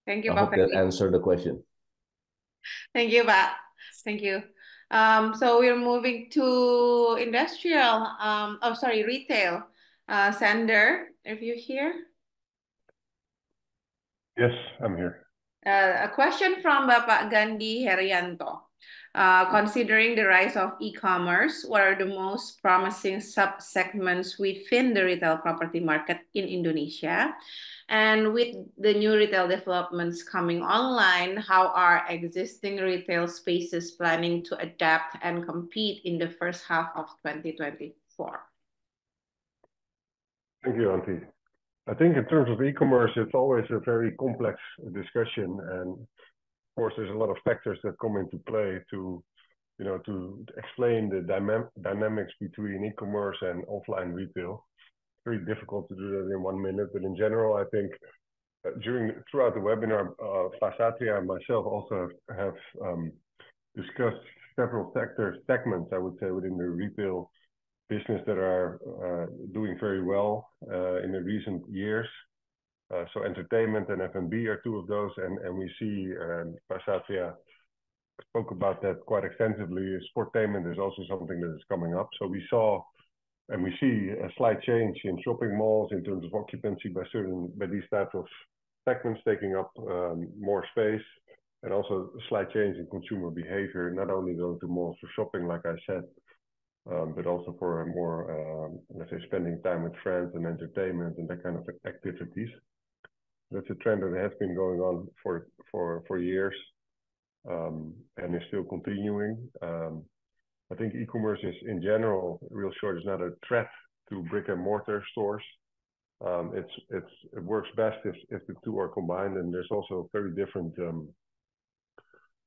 Speaker 1: Thank you,
Speaker 5: I
Speaker 1: Pak
Speaker 5: hope that
Speaker 1: Ferry.
Speaker 5: answered the question.
Speaker 1: Thank you, Pak. Thank you. So we're moving to industrial, retail. Sander, if you're here.
Speaker 6: Yes, I'm here.
Speaker 1: A question from Bapak Gandhi Herianto. Considering the rise of e-commerce, what are the most promising sub-segments within the retail property market in Indonesia? And with the new retail developments coming online, how are existing retail spaces planning to adapt and compete in the first half of 2024?
Speaker 6: Thank you, Auntie. I think in terms of e-commerce, it's always a very complex discussion, and of course, there's a lot of factors that come into play to explain the dynamics between e-commerce and offline retail. Very difficult to do that in 1 minute, but in general, I think throughout the webinar, Satria and myself also have discussed several segments, I would say, within the retail business that are doing very well in the recent years. So entertainment and F&B are two of those, and we see Satria spoke about that quite extensively. Sportainment is also something that is coming up. So we saw and we see a slight change in shopping malls in terms of occupancy by these types of segments taking up more space, and also a slight change in consumer behavior, not only going to malls for shopping, like I said, but also for more, let's say, spending time with friends and entertainment and that kind of activities. That it's a trend that has been going on for years, and is still continuing. I think e-commerce is, in general, real short, is not a threat to brick and mortar stores. It works best if the two are combined, and there's also very different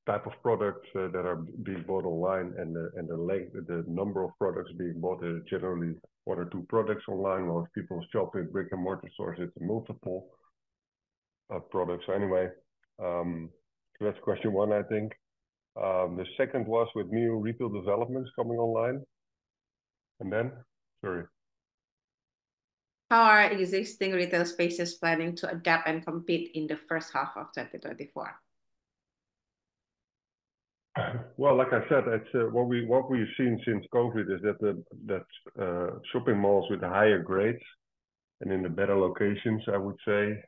Speaker 6: type of products that are being bought online, and the number of products being bought is generally 1 or 2 products online. While if people shop in brick and mortar stores, it's multiple products. So anyway, so that's question 1, I think. The second was with new retail developments coming online. And then, sorry.
Speaker 1: How are existing retail spaces planning to adapt and compete in the first half of 2024?
Speaker 6: Well, like I said, it's what we've seen since COVID is that shopping malls with the higher grades and in the better locations, I would say,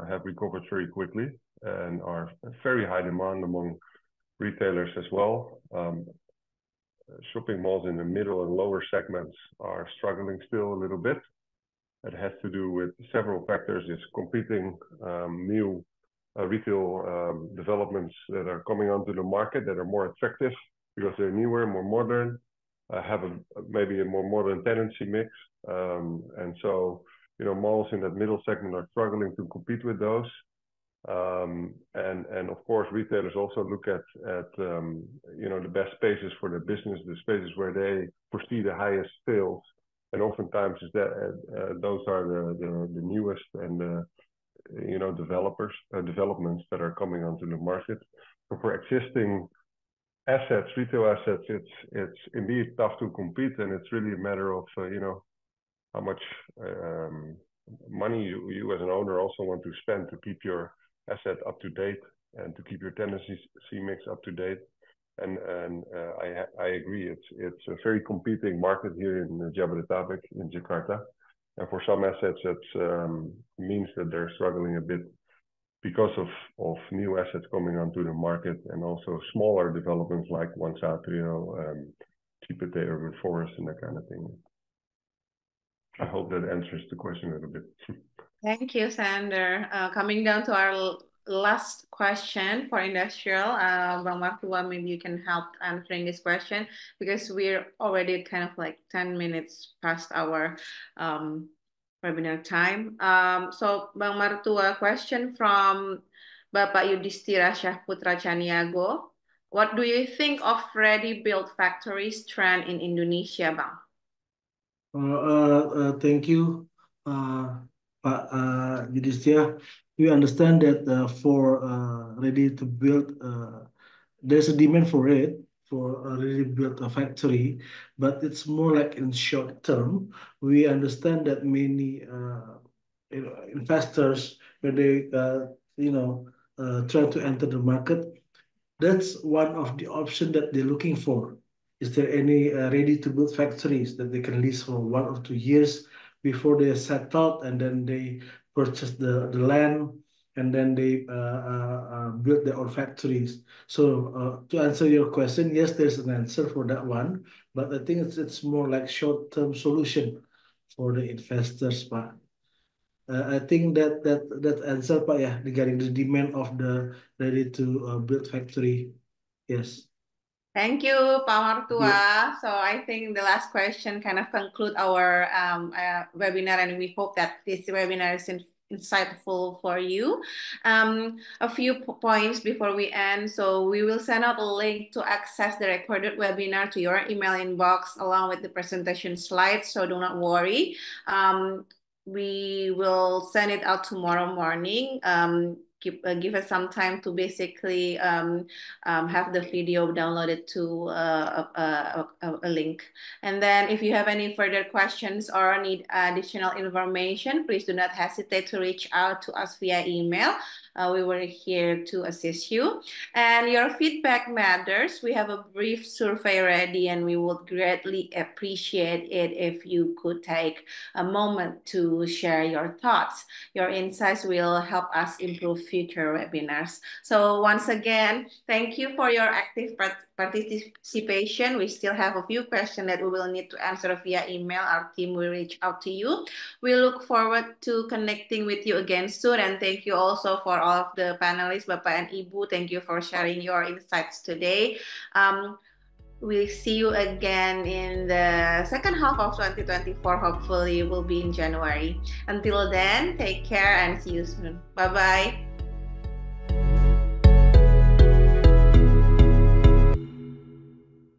Speaker 6: have recovered very quickly and are very high demand among retailers as well. Shopping malls in the middle and lower segments are struggling still a little bit. It has to do with several factors. It's competing new retail developments that are coming onto the market that are more attractive because they're newer, more modern, have maybe a more modern tenancy mix. And so, malls in that middle segment are struggling to compete with those. And of course, retailers also look at the best spaces for their business, the spaces where they foresee the highest sales. And oftentimes is that those are the newest and developments that are coming onto the market. So for existing assets, retail assets, it's indeed tough to compete, and it's really a matter of how much money you as an owner also want to spend to keep your asset up to date and to keep your tenancy mix up to date. And I agree, it's a very competing market here in Jabodetabek, in Jakarta. And for some assets, that means that they're struggling a bit because of new assets coming onto the market, and also smaller developments like One Satria, Cipete Urban Forest, and that kind of thing. I hope that answers the question a little bit.
Speaker 1: Thank you, Sander. Coming down to our last question for industrial, Bang Martua, maybe you can help answering this question because we're already kind of like 10 minutes past our webinar time. So Bang Martua, question from Bapak Yudhistira Syahputra Chaniago. What do you think of ready-built factories trend in Indonesia, Bang?
Speaker 7: Thank you, Pak Yudhistira. We understand that for ready to build, there's a demand for it, for a ready built factory, but it's more like in short term. We understand that many investors, when they try to enter the market, that's one of the options that they're looking for. Is there any ready-to-build factories that they can lease for 1 or 2 years before they are settled, and then they purchase the land, and then they build their own factories? So to answer your question, yes, there's an answer for that one, but I think it's more like short-term solution for the investors, Pak. I think that answer, Pak, yeah, regarding the demand of the ready-to-build factory. Yes.
Speaker 1: Thank you, Pak Martua. So I think the last question kind of conclude our webinar, and we hope that this webinar is insightful for you. A few points before we end. So we will send out a link to access the recorded webinar to your email inbox along with the presentation slides. So do not worry. We will send it out tomorrow morning. Give us some time to basically have the video downloaded to a link. And then if you have any further questions or need additional information, please do not hesitate to reach out to us via email. We were here to assist you. And your feedback matters. We have a brief survey ready, and we would greatly appreciate it if you could take a moment to share your thoughts. Your insights will help us improve future webinars. So once again, thank you for your active participation. We still have a few questions that we will need to answer via email. Our team will reach out to you. We look forward to connecting with you again soon. And thank you also for all of the panelists, Bapak and Ibu. Thank you for sharing your insights today. We'll see you again in the second half of 2024. Hopefully, will be in January. Until then, take care and see you soon. Bye-bye.